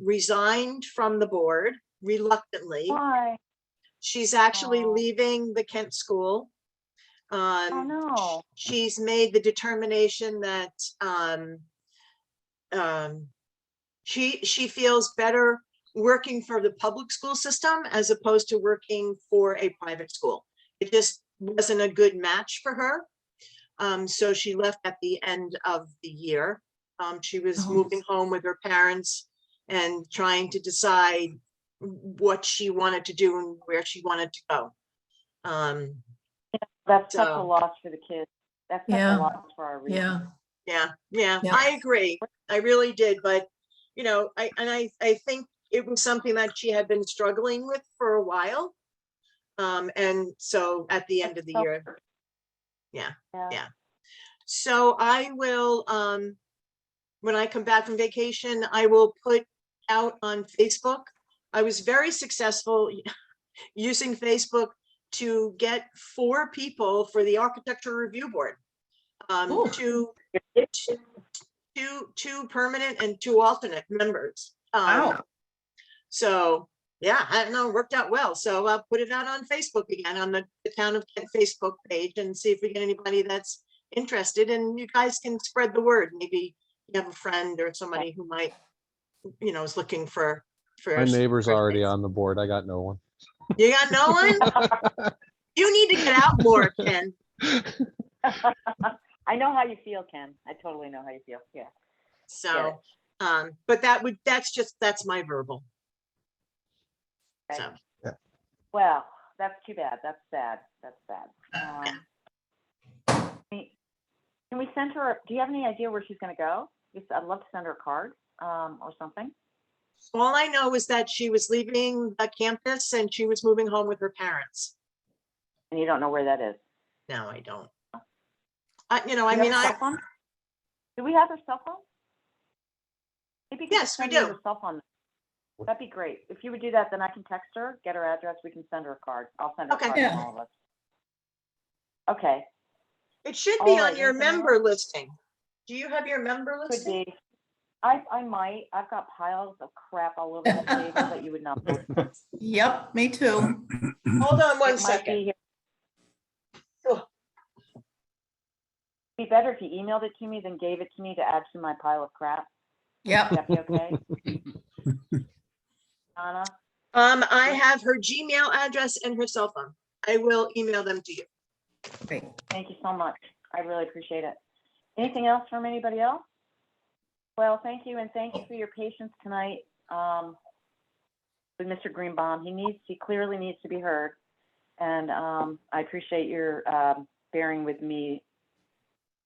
resigned from the board reluctantly. Why? She's actually Oh. leaving the Kent School. Oh, no. She's made the determination that she feels better working for the public school system as opposed to working for a private school. It just wasn't a good match for her. So she left at the end of the year. She was Oh. moving home with her parents and trying to decide what she wanted to do and where she wanted to go. That's such a So- loss for the kids. That's such Yeah. a loss for our region. Yeah, Yeah, Yeah. I agree. I really did, but you know, I think it was something that she had been struggling with for a while. And so at the end of the year, yeah. So I will, when I come back from vacation, I will put out on Facebook. I was very successful using Facebook to get 4 people for the Architecture Review Board. Ooh. Two permanent and 2 alternate members. Wow. So, yeah, I don't know, it worked out well. So I'll put it out on Facebook again on the Town of Kent Facebook page and see if we get anybody that's interested, and you guys can spread the word. Maybe you have a friend or somebody who might, you know, is looking for. My neighbor's for already space. on the board. I got no one. You got no one? You need to get out more, Ken. I know how you feel, Ken. I totally know how you feel. Yeah. So, but that's my verbal. Okay. So, Well, that's too bad. That's sad. That's sad. Can we send her, do you have any idea where she's gonna go? I'd love to send her a card, or something. all I know is that she was leaving the campus and she was moving home with her parents. And you don't know where that is? No, I don't. You know, I Do you mean, have her I, cell phone? Do we have her cell phone? Maybe you could Yes, we send me do. her cell phone. That'd be great. If you would do that, then I can text her, get her address, we can send her a card. I'll send her a Okay. card to Yeah. all of us. Okay, it should All be right, on your anything member listing. Do you have your member could listing? be. I might. I've got piles of crap all over the table that you would not believe. Yep, me too. Hold on one It might second. be here. Oh. Be better if you emailed it to me than gave it to me to add to my pile of crap. Yep. Would that be okay? Anna? I have her Gmail address and her cell phone. I will email them to you. Great. Thank you so much. I really appreciate it. Anything else from anybody else? Well, thank you, and thank you for your patience tonight with Mr. Greenbaum. He clearly needs to be heard, and I appreciate your bearing with me,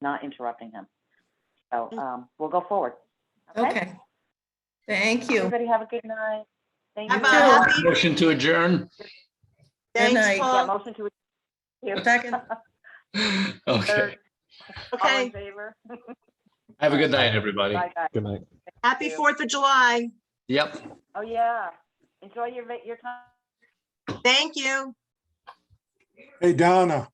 not interrupting him. So we'll go forward. Okay. Thank you. Everybody have a good night. Thank Have you. a too. happy, Motion to adjourn. Good thanks, night. Yeah, Paul. motion to. Second. Okay. Third. All in Okay, favor? Have a good night, everybody. Bye, guys. Good night. happy you. 4th of July. Yep. Oh, yeah. Enjoy your time. Thank you. Hey, Donna,